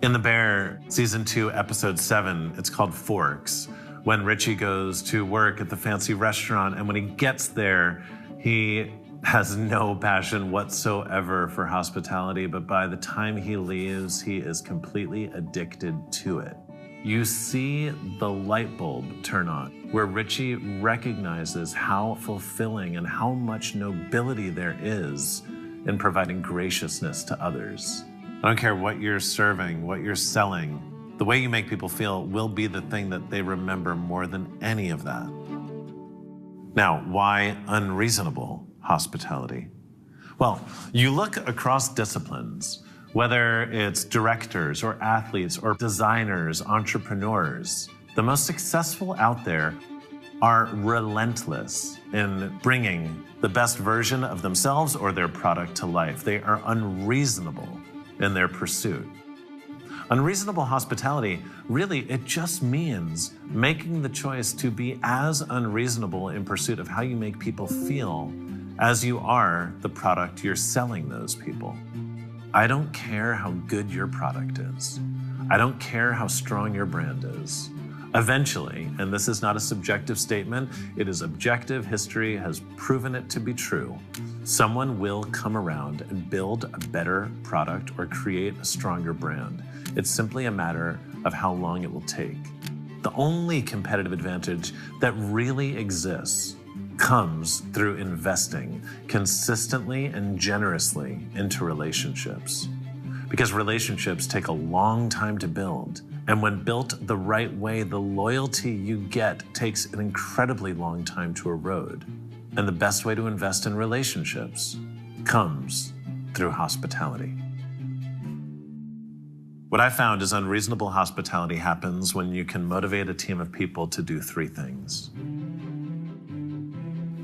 In The Bear, season 2, episode 7, it's called Forks, when Richie goes to work at the fancy restaurant, and when he gets there, he has no passion whatsoever for hospitality, but by the time he leaves, he is completely addicted to it. You see the light bulb turn on, where Richie recognizes how fulfilling and how much nobility there is in providing graciousness to others. I don't care what you're serving, what you're selling, the way you make people feel will be the thing that they remember more than any of that. Now, why unreasonable hospitality? Well, you look across disciplines, whether it's directors or athletes or designers, entrepreneurs, the most successful out there are relentless in bringing the best version of themselves or their product to life. They are unreasonable in their pursuit. Unreasonable hospitality, really, it just means making the choice to be as unreasonable in pursuit of how you make people feel as you are the product you're selling those people. I don't care how good your product is. I don't care how strong your brand is. Eventually, and this is not a subjective statement, it is objective, history has proven it to be true, someone will come around and build a better product or create a stronger brand. It's simply a matter of how long it will take. The only competitive advantage that really exists comes through investing consistently and generously into relationships. Because relationships take a long time to build. And when built the right way, the loyalty you get takes an incredibly long time to erode. And the best way to invest in relationships comes through hospitality. What I found is unreasonable hospitality happens when you can motivate a team of people to do 3 things.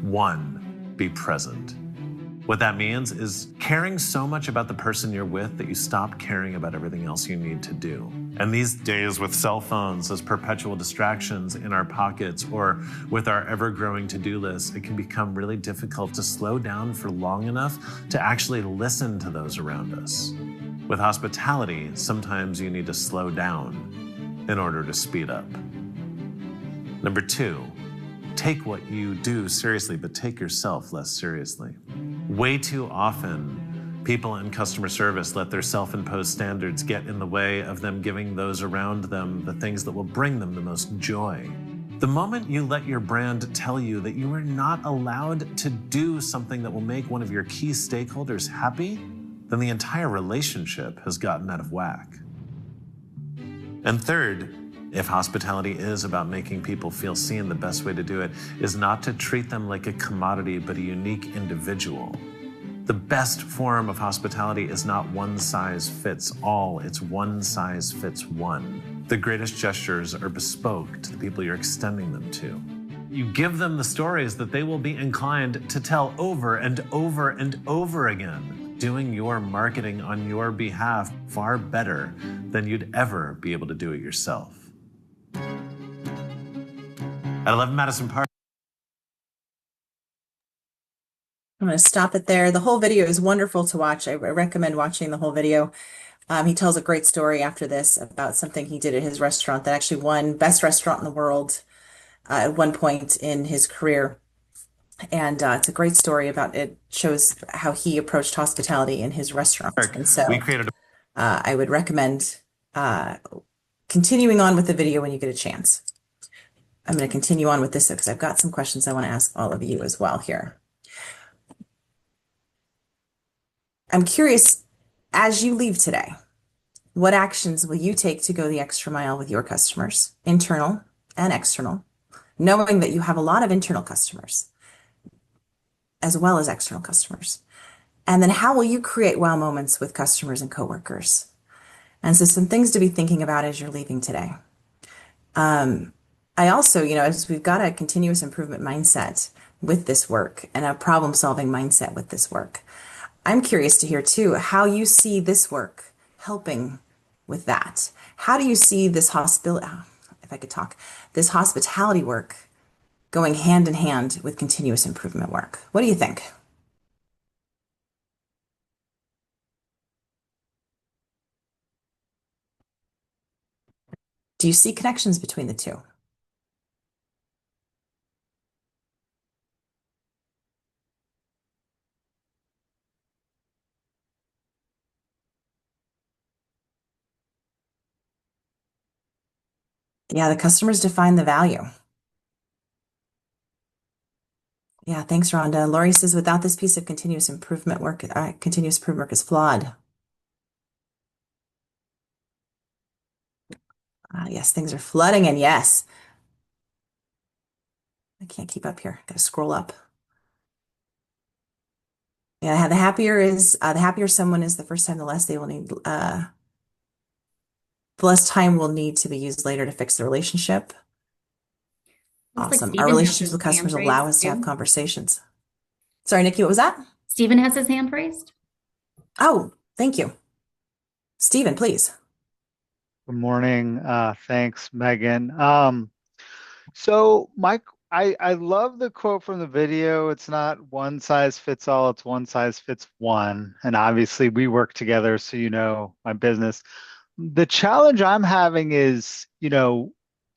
1, be present. What that means is caring so much about the person you're with that you stop caring about everything else you need to do. And these days, with cell phones as perpetual distractions in our pockets or with our ever-growing to-do list, it can become really difficult to slow down for long enough to actually listen to those around us. With hospitality, sometimes you need to slow down in order to speed up. Number 2, take what you do seriously, but take yourself less seriously. Way too often, people in customer service let their self-imposed standards get in the way of them giving those around them the things that will bring them the most joy. The moment you let your brand tell you that you are not allowed to do something that will make one of your key stakeholders happy, then the entire relationship has gotten out of whack. And third, if hospitality is about making people feel seen, the best way to do it is not to treat them like a commodity, but a unique individual. The best form of hospitality is not one size fits all, it's one size fits one. The greatest gestures are bespoke to the people you're extending them to. You give them the stories that they will be inclined to tell over and over and over again, doing your marketing on your behalf far better than you'd ever be able to do it yourself. At 11 Madison Park. I'm going to stop it there. The whole video is wonderful to watch. I recommend watching the whole video. He tells a great story after this about something he did at his restaurant that actually won Best Restaurant in the World at one point in his career. And it's a great story about it. Shows how he approached hospitality in his restaurant. And so We created I would recommend uh, continuing on with the video when you get a chance. I'm going to continue on with this because I've got some questions I want to ask all of you as well here. I'm curious, as you leave today, what actions will you take to go the extra mile with your customers, internal and external, knowing that you have a lot of internal customers as well as external customers? And then how will you create wow moments with customers and coworkers? And so some things to be thinking about as you're leaving today. I also, as we've got a continuous improvement mindset with this work and a problem solving mindset with this work, I'm curious to hear too how you see this work helping with that. How do you see this this hospitality work going hand in hand with continuous improvement work? What do you think? Do you see connections between the two? Yeah, the customers define the value. Yeah, thanks, Rhonda. Lori says, without this piece of continuous improvement work is flawed. Yes, things are flooding, and yes, I can't keep up here. Got to scroll up. Yeah, the happier someone is the first time, the less they will need, the less time will need to be used later to fix the relationship. Looks like Awesome. Our Stephen has relationships his with hand customers allow us raised to have too. conversations. Sorry, Nikki, what was that? Stephen has his hand raised. Oh, thank you. Stephen, please. Good morning. Thanks, Megan. So Mike, I love the quote from the video. It's not one size fits all, it's one size fits one. And obviously we work together, so you know my business. The challenge I'm having is,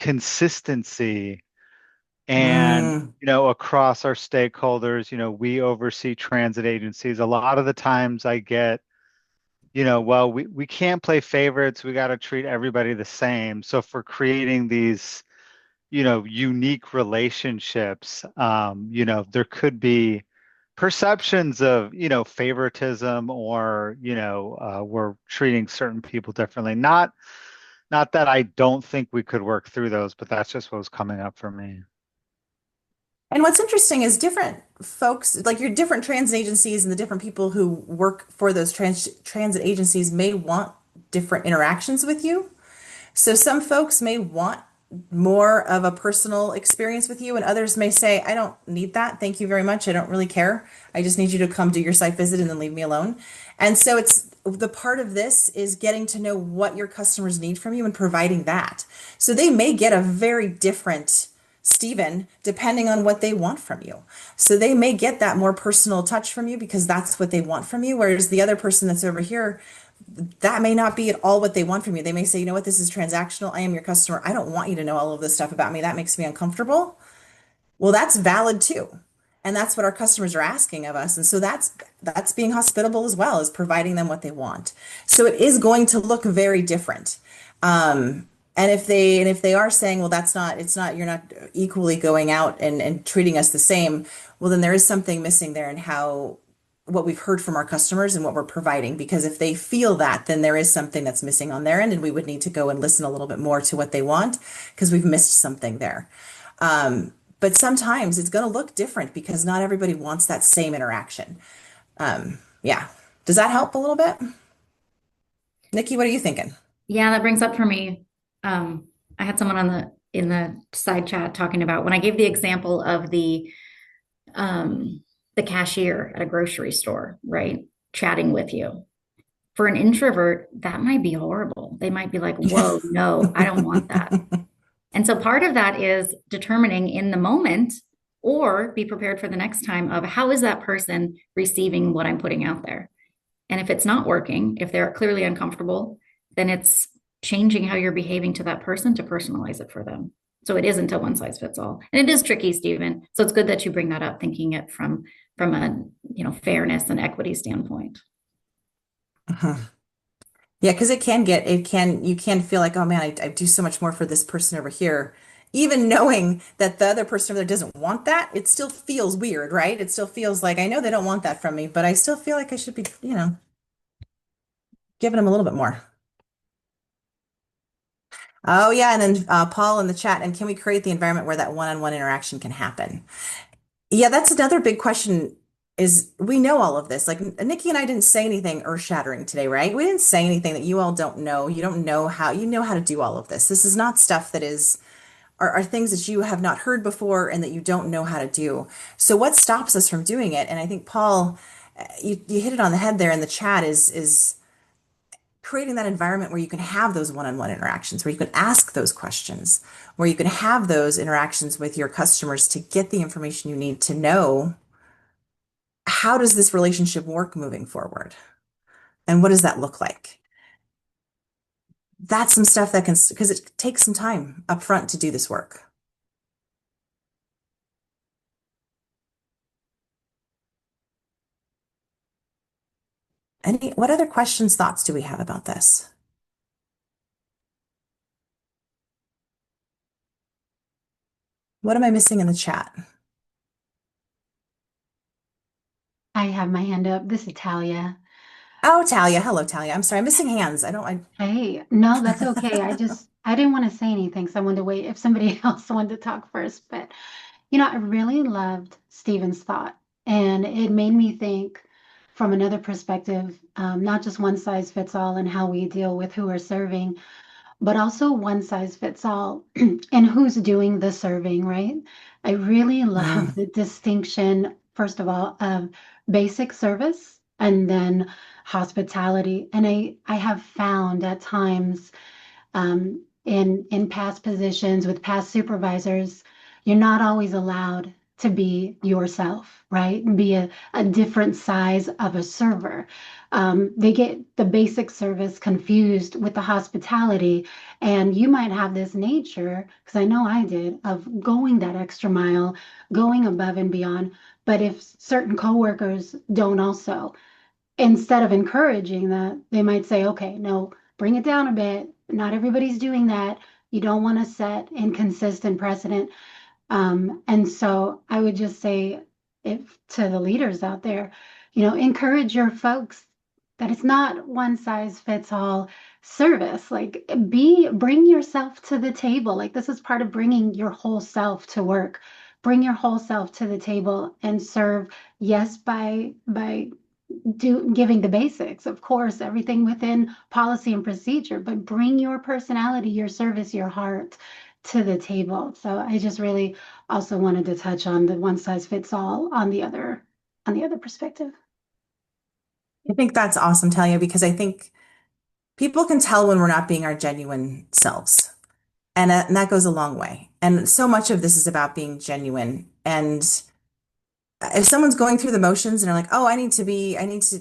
consistency and, Mm, across our stakeholders, we oversee transit agencies. A lot of the times I get well, we can't play favorites. We got to treat everybody the same. So for creating these, unique relationships, there could be perceptions of, favoritism or, we're treating certain people differently. Not that I don't think we could work through those, but that's just what was coming up for me. And what's interesting is different folks, like your different transit agencies and the different people who work for those transit agencies may want different interactions with you. So some folks may want more of a personal experience with you, and others may say, I don't need that. Thank you very much. I don't really care. I just need you to come do your site visit and then leave me alone. And so it's the part of this is getting to know what your customers need from you and providing that. So they may get a very different Stephen, depending on what they want from you. So they may get that more personal touch from you because that's what they want from you. Whereas the other person that's over here, that may not be at all what they want from you. They may say, you know what, this is transactional. I am your customer. I don't want you to know all of this stuff about me. That makes me uncomfortable. Well, that's valid too. And that's what our customers are asking of us. And so that's being hospitable as well as providing them what they want. So it is going to look very different. And if they are saying, well, you're not equally going out and treating us the same, well, then there is something missing there in what we've heard from our customers and what we're providing. Because if they feel that, then there is something that's missing on their end, and we would need to go and listen a little bit more to what they want because we've missed something there. But sometimes it's going to look different because not everybody wants that same interaction. Yeah. Does that help a little bit? Nikki, what are you thinking? Yeah, that brings up for me. I had someone in the side chat talking about when I gave the example of the cashier at a grocery store, right? Chatting with you. For an introvert, that might be horrible. They might be like, whoa, no, I don't want that. And so part of that is determining in the moment or be prepared for the next time of how is that person receiving what I'm putting out there? And if it's not working, if they're clearly uncomfortable, then it's changing how you're behaving to that person to personalize it for them. So it isn't a one size fits all. And it is tricky, Stephen. So it's good that you bring that up, thinking it from a fairness and equity standpoint. Uh-huh. Yeah, because you can feel like, oh man, I do so much more for this person over here. Even knowing that the other person over there doesn't want that, it still feels weird, right? It still feels like I know they don't want that from me, but I still feel like I should be, giving them a little bit more. Oh yeah, and then Paul in the chat, and can we create the environment where that one-on-one interaction can happen? Yeah, that's another big question is we know all of this. Like Nikki and I didn't say anything earth-shattering today, right? We didn't say anything that you all don't know. You don't know how, you know how to do all of this. This is not stuff that are things that you have not heard before and that you don't know how to do. So what stops us from doing it? And I think Paul, you hit it on the head there in the chat is creating that environment where you can have those one-on-one interactions, where you can ask those questions, where you can have those interactions with your customers to get the information you need to know how does this relationship work moving forward? And what does that look like? That's some stuff that can, because it takes some time up front to do this work. What other questions, thoughts do we have about this? What am I missing in the chat? I have my hand up. This is Talia. Oh, Talia. Hello, Talia. I'm sorry. I'm missing hands. Hey, no, that's okay. I didn't want to say anything, so I wanted to wait if somebody else wanted to talk first. But I really loved Stephen's thought, and it made me think from another perspective, not just one size fits all and how we deal with who we're serving, but also one size fits all and who's doing the serving, right? I really love Mm, the distinction, first of all, of basic service and then hospitality. And I have found at times in past positions with past supervisors, you're not always allowed to be yourself, right? And be a different size of a server. They get the basic service confused with the hospitality, and you might have this nature, because I know I did, of going that extra mile, going above and beyond. But if certain coworkers don't also, instead of encouraging that, they might say, okay, no, bring it down a bit. Not everybody's doing that. You don't want to set inconsistent precedent. And so I would just say if to the leaders out there, encourage your folks that it's not one size fits all service. Like bring yourself to the table. Like this is part of bringing your whole self to work. Bring your whole self to the table and serve, yes, by giving the basics, of course, everything within policy and procedure, but bring your personality, your service, your heart to the table. So I just really also wanted to touch on the one size fits all on the other perspective. I think that's awesome, Talia, because I think people can tell when we're not being our genuine selves. And that goes a long way. And so much of this is about being genuine. And if someone's going through the motions and are like, oh,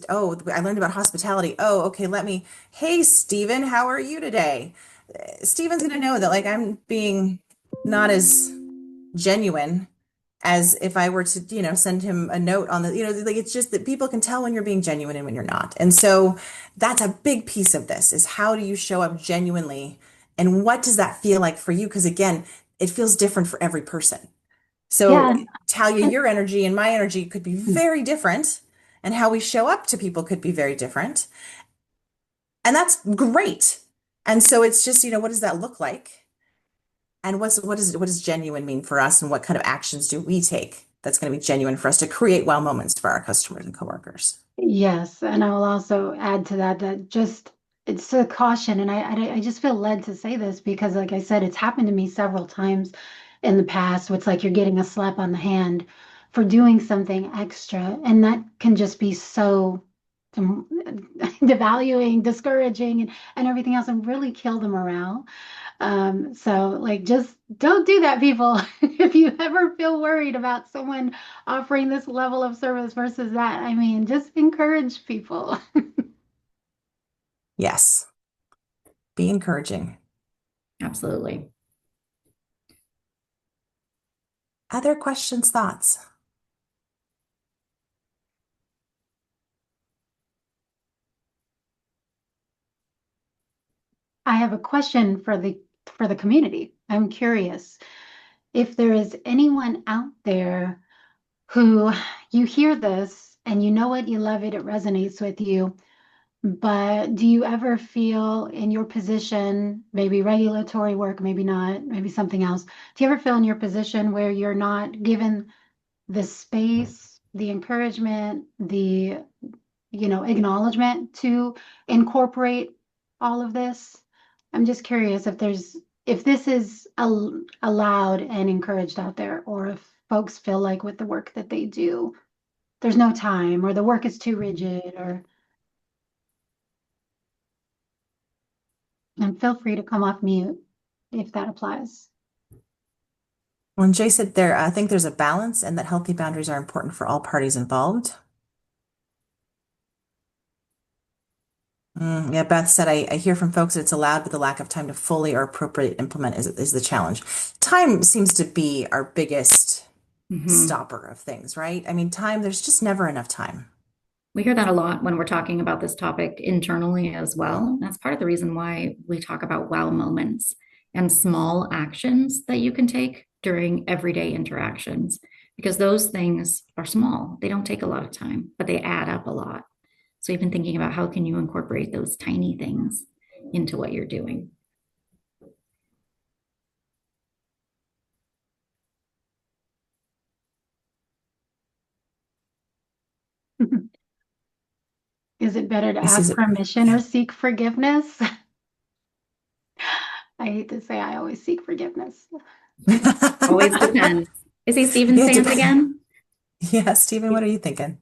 oh, I learned about hospitality. Oh, okay, hey, Steven, how are you today? Steven's going to know that like I'm being not as genuine as if I were to, send him a note on the, like it's just that people can tell when you're being genuine and when you're not. And so that's a big piece of this is how do you show up genuinely and what does that feel like for you? Because again, it feels different for every person. So Yeah. Talia, And, your energy and my energy could be and very different, and how we show up to people could be very different. And that's great. And so it's just, what does that look like? And what does genuine mean for us? And what kind of actions do we take that's going to be genuine for us to create wow moments for our customers and coworkers? yes, and I will also add to that that just it's a caution, and I just feel led to say this because, like I said, it's happened to me several times in the past. It's like you're getting a slap on the hand for doing something extra, and that can just be so devaluing, discouraging, and everything else, and really kill the morale. So like just don't do that, people. If you ever feel worried about someone offering this level of service versus that, I mean, just encourage people. Yes, be encouraging. Absolutely. Other questions, thoughts? I have a question for the community. I'm curious if there is anyone out there who you hear this and you know it, you love it, it resonates with you. But do you ever feel in your position, maybe regulatory work, maybe not, maybe something else? Do you ever feel in your position where you're not given the space, the encouragement, the, acknowledgement to incorporate all of this? I'm just curious if this is allowed and encouraged out there, or if folks feel like with the work that they do, there's no time, or the work is too rigid, and feel free to come off mute if that applies. When Jay said there, I think there's a balance and that healthy boundaries are important for all parties involved. Yeah, Beth said, I hear from folks that it's allowed, but the lack of time to fully or appropriately implement is the challenge. Time seems to be our biggest stopper of things, right? I mean, time, there's just never enough time. We hear that a lot when we're talking about this topic internally as well. That's part of the reason why we talk about wow moments and small actions that you can take during everyday interactions, because those things are small. They don't take a lot of time, but they add up a lot. So you've been thinking about how can you incorporate those tiny things into what you're doing. Is it better to ask permission or seek forgiveness? I hate to say I always seek forgiveness. Always depends. Is he Steven Sands again? Yeah, Steven, what are you thinking?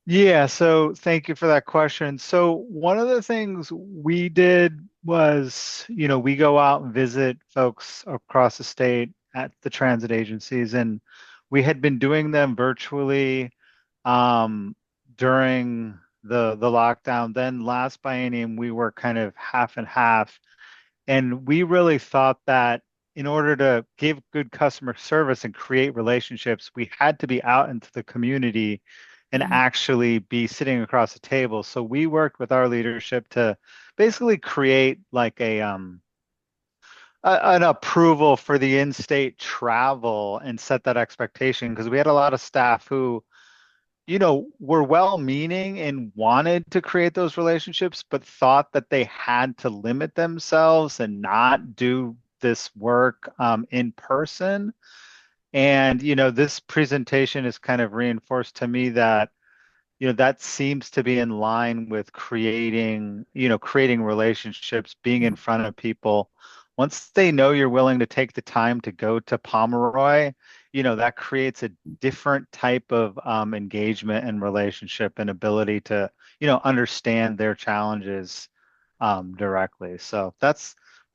Yeah, so thank you for that question. So one of the things we did was, we go out and visit folks across the state at the transit agencies, and we had been doing them virtually during the lockdown. Then last biennium, we were kind of half and half. And we really thought that in order to give good customer service and create relationships, we had to be out into the community and actually be sitting across the table. So we worked with our leadership to basically create like an approval for the in-state travel and set that expectation, because we had a lot of staff who were well-meaning and wanted to create those relationships, but thought that they had to limit themselves and not do this work in person. And, this presentation is kind of reinforced to me that, that seems to be in line with creating relationships, being in front of people. Once they know you're willing to take the time to go to Pomeroy, that creates a different type of engagement and relationship and ability to, understand their challenges directly. So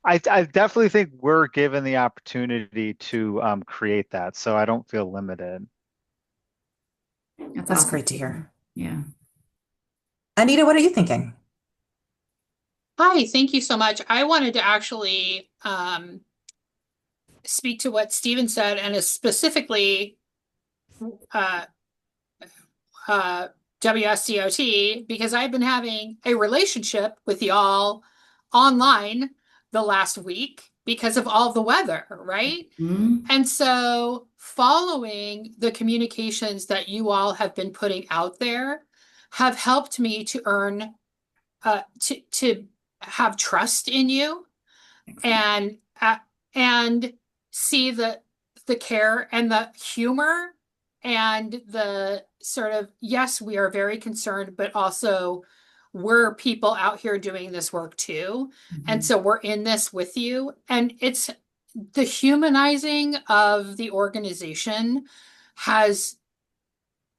I definitely think we're given the opportunity to create that. So I don't feel limited. That's awesome. Great to hear. Yeah. Anita, what are you thinking? Hi, thank you so much. I wanted to actually speak to what Steven said, and specifically WSCOT, because I've been having a relationship with y'all online the last week because of all the weather, right? And so following the communications that you all have been putting out there have helped me to earn to have trust in you and see the care and the humor and the sort of, yes, we are very concerned, but also we're people out here doing this work too. And so we're in this with you. And it's the humanizing of the organization has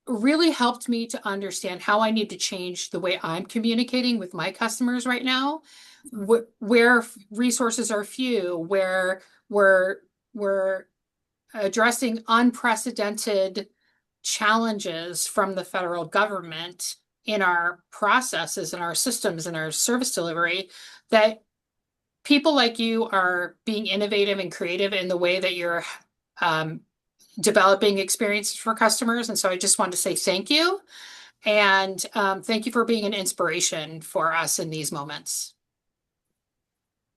really helped me to understand how I need to change the way I'm communicating with my customers right now, where resources are few, where we're addressing unprecedented challenges from the federal government in our processes and our systems and our service delivery, that people like you are being innovative and creative in the way that you're developing experiences for customers. And so I just wanted to say thank you. And thank you for being an inspiration for us in these moments.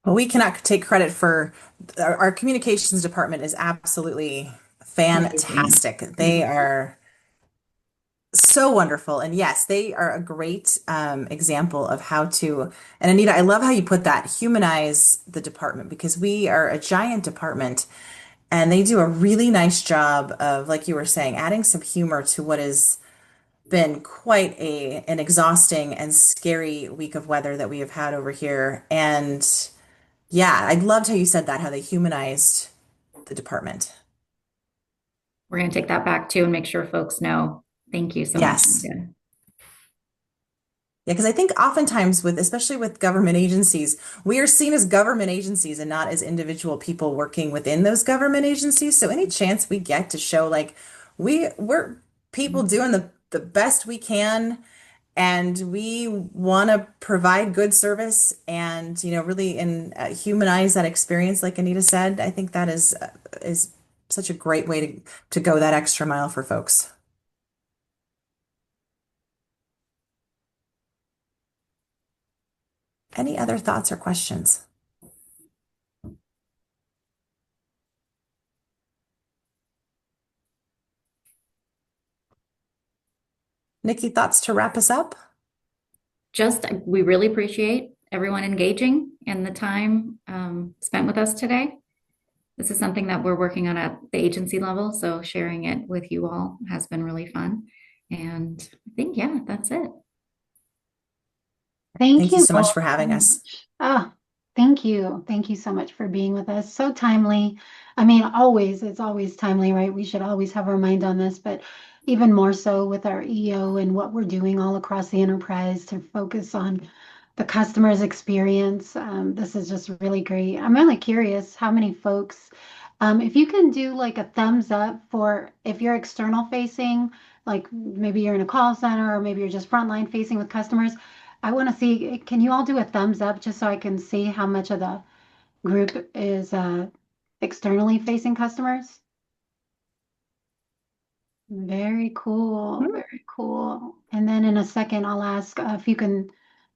Well, we cannot take credit for our communications department is absolutely Amazing. fantastic. They are so wonderful. And yes, they are a great example of how to. And Anita, I love how you put that, humanize the department, because we are a giant department and they do a really nice job of, like you were saying, adding some humor to what has been quite an exhausting and scary week of weather that we have had over here. And yeah, I loved how you said that, how they humanized the department. We're going to take that back too and make sure folks know. Thank you so much, Yes. Megan. Yeah, because I think oftentimes with, especially with government agencies, we are seen as government agencies and not as individual people working within those government agencies. So any chance we get to show like we're people doing the best we can and we want to provide good service and really humanize that experience like Anita said, I think that is such a great way to go that extra mile for folks. Any other thoughts or questions? Nikki, thoughts to wrap us up? Just, we really appreciate everyone engaging and the time spent with us today. This is something that we're working on at the agency level, so sharing it with you all has been really fun. And I think, yeah, that's it. Thank Thank you you so much all for so having us. much. Oh, thank you. Thank you so much for being with us. So timely. I mean, always, it's always timely, right? We should always have our mind on this, but even more so with our EO and what we're doing all across the enterprise to focus on the customer's experience. This is just really great. I'm really curious how many folks, if you can do like a thumbs up for if you're external facing, like maybe you're in a call center or maybe you're just frontline facing with customers. I want to see, can you all do a thumbs up just so I can see how much of the group is externally facing customers? Very cool, Hmm. very cool. And then in a second, I'll ask if you can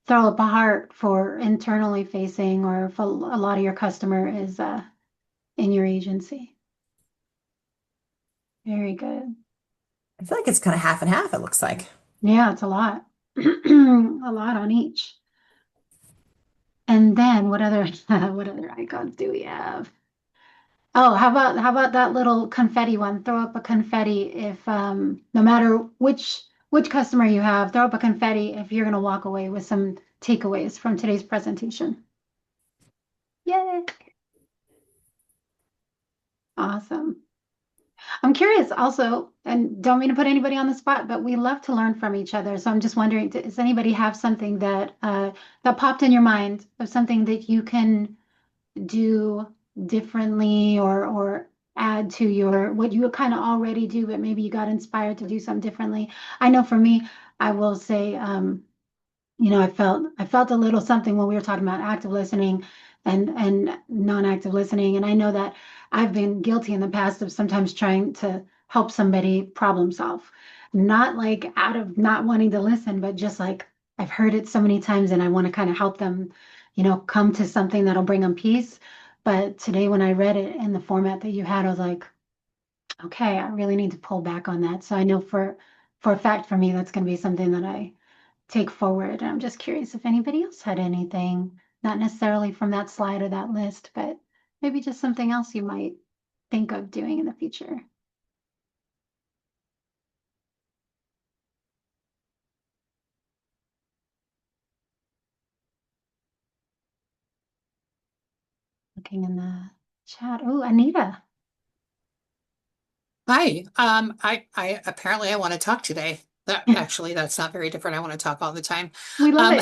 throw up a heart for internally facing or if a lot of your customer is in your agency. Very good. I feel like it's kind of half and half, it looks like. Yeah, it's a lot. A lot on each. And then what other what other icons do we have? Oh, how about that little confetti one? Throw up a confetti if no matter which customer you have, throw up a confetti if you're gonna walk away with some takeaways from today's presentation. Yay! Awesome. I'm curious also, and don't mean to put anybody on the spot, but we love to learn from each other. So I'm just wondering, does anybody have something that popped in your mind of something that you can do differently or add to your what you kind of already do, but maybe you got inspired to do something differently? I know for me, I will say, I felt a little something when we were talking about active listening and non-active listening. And I know that I've been guilty in the past of sometimes trying to help somebody problem solve, not like out of not wanting to listen, but just like I've heard it so many times and I want to kind of help them, come to something that'll bring them peace. But today when I read it in the format that you had, I was like, okay, I really need to pull back on that. So I know for a fact for me, that's going to be something that I take forward. I'm just curious if anybody else had anything, not necessarily from that slide or that list, but maybe just something else you might think of doing in the future. Looking in the chat. Oh, Anita. Hi. I apparently I want to talk today. That actually, that's not very different. I want to talk all the time. We love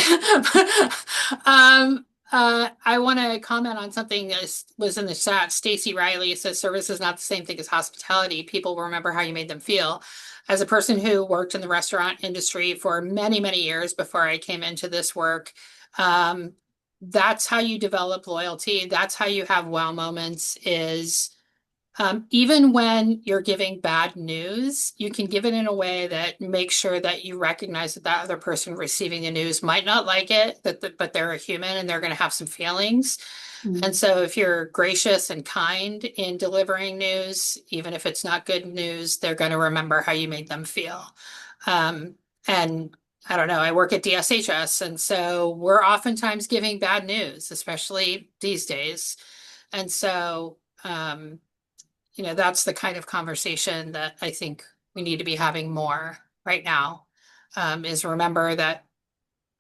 Um, it. I want to comment on something that was in the chat. Stacy Riley says service is not the same thing as hospitality. People will remember how you made them feel. As a person who worked in the restaurant industry for many, many years before I came into this work, um, that's how you develop loyalty. That's how you have wow moments is Even when you're giving bad news, you can give it in a way that makes sure that you recognize that that other person receiving the news might not like it, but they're a human and they're going to have some feelings. And so if you're gracious and kind in delivering news, even if it's not good news, they're going to remember how you made them feel. And I don't know, I work at DSHS, and so we're oftentimes giving bad news, especially these days. And so, that's the kind of conversation that I think we need to be having more right now, is remember that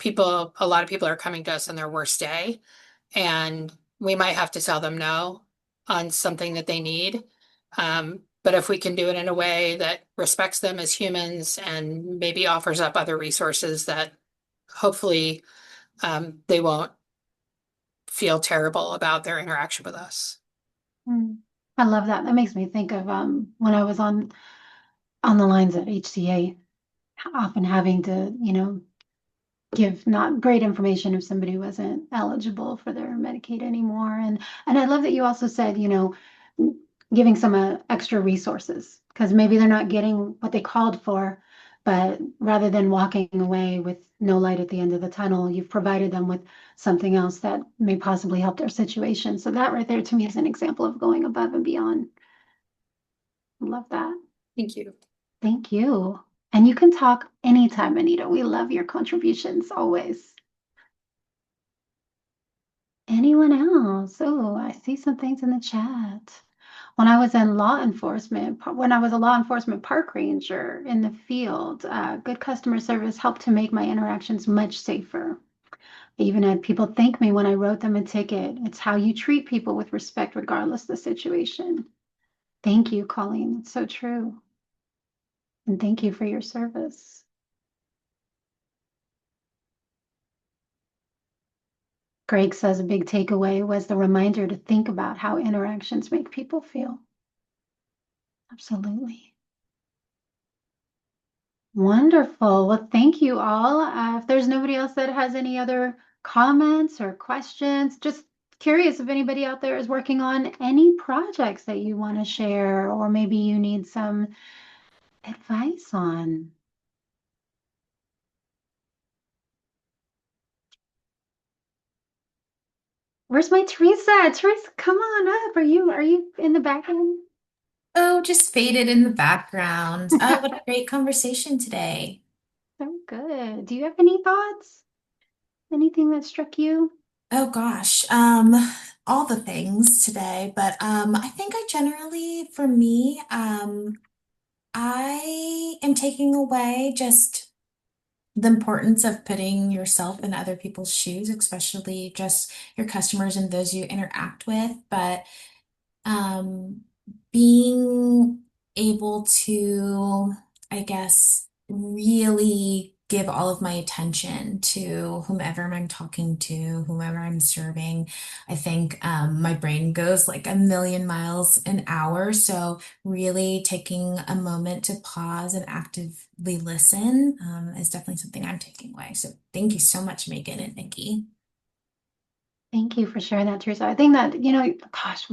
a lot of people are coming to us on their worst day, and we might have to tell them no on something that they need. But if we can do it in a way that respects them as humans and maybe offers up other resources that hopefully they won't feel terrible about their interaction with us. I love that. That makes me think of when I was on the lines at HCA, often having to, give not great information if somebody wasn't eligible for their Medicaid anymore. And I love that you also said, giving some extra resources because maybe they're not getting what they called for, but rather than walking away with no light at the end of the tunnel, you've provided them with something else that may possibly help their situation. So that right there to me is an example of going above and beyond. Love that. Thank you. Thank you. And you can talk anytime, Anita. We love your contributions always. Anyone else? Oh, I see some things in the chat. When I was a law enforcement park ranger in the field, good customer service helped to make my interactions much safer. I even had people thank me when I wrote them a ticket. It's how you treat people with respect, regardless of the situation. Thank you, Colleen. It's so true. And thank you for your service. Greg says a big takeaway was the reminder to think about how interactions make people feel. Absolutely. Wonderful. Well, thank you all. If there's nobody else that has any other comments or questions, just curious if anybody out there is working on any projects that you want to share, or maybe you need some advice on. Where's my Teresa? Teresa, come on up. Are you in the background? Oh, just faded in the background. Oh, what a great conversation today. So good. Do you have any thoughts? Anything that struck you? Oh gosh, all the things today, but I think I generally, for me, I am taking away just the importance of putting yourself in other people's shoes, especially just your customers and those you interact with, but um, being able to, I guess, really give all of my attention to whomever I'm talking to, whomever I'm serving. I think my brain goes like a million miles an hour. So really taking a moment to pause and actively listen is definitely something I'm taking away. So thank you so much, Megan and Nikki. Thank you for sharing that, Teresa. I think that, gosh,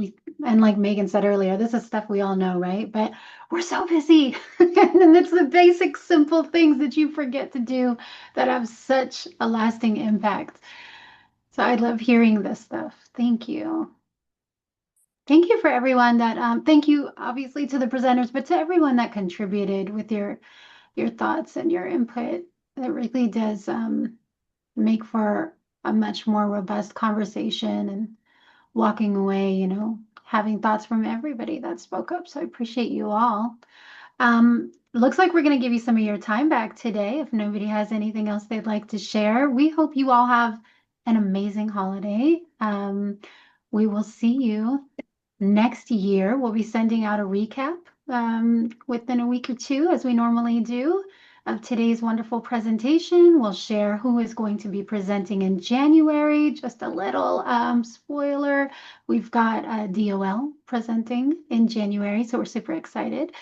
and like Megan said earlier, this is stuff we all know, right? But we're so busy. And it's the basic, simple things that you forget to do that have such a lasting impact. So I love hearing this stuff. Thank you. Thank you for everyone thank you obviously to the presenters, but to everyone that contributed with your thoughts and your input. It really does make for a much more robust conversation and walking away, having thoughts from everybody that spoke up. So I appreciate you all. Looks like we're going to give you some of your time back today. If nobody has anything else they'd like to share, we hope you all have an amazing holiday. We will see you next year. We'll be sending out a recap within a week or two, as we normally do, of today's wonderful presentation. We'll share who is going to be presenting in January. Just a little spoiler. We've got DOL presenting in January, so we're super excited.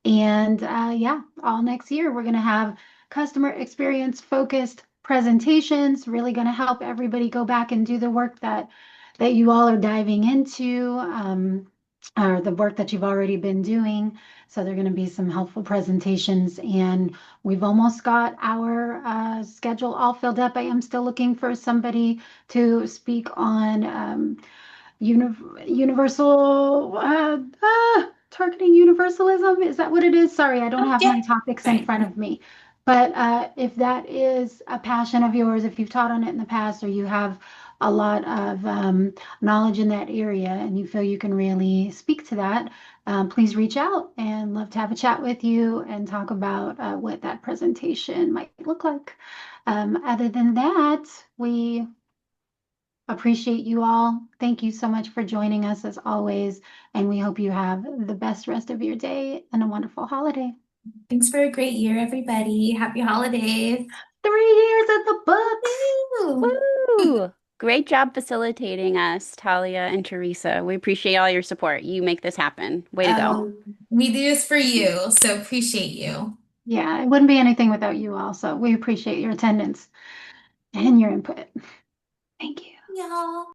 And yeah, all next year, we're going to have customer experience focused presentations, really going to help everybody go back and do the work that you all are diving into. or the work that you've already been doing. So there are going to be some helpful presentations, and we've almost got our schedule all filled up. I am still looking for somebody to speak on universal targeting universalism. Is that what it is? Sorry, I don't Oh, have yeah. my topics in Right. front of me. But if that is a passion of yours, if you've taught on it in the past, or you have a lot of knowledge in that area and you feel you can really speak to that, please reach out, and love to have a chat with you and talk about what that presentation might look like. Other than that, we appreciate you all. Thank you so much for joining us as always, and we hope you have the best rest of your day and a wonderful holiday. Thanks for a great year, everybody. Happy holidays. 3 years in the books. Woo! Woo! Great job facilitating us, Talia and Teresa. We appreciate all your support. You make this happen. Way to go. We do this for you, so appreciate you. Yeah, it wouldn't be anything without you all. So we appreciate your attendance and your input. Thank you. Y'all.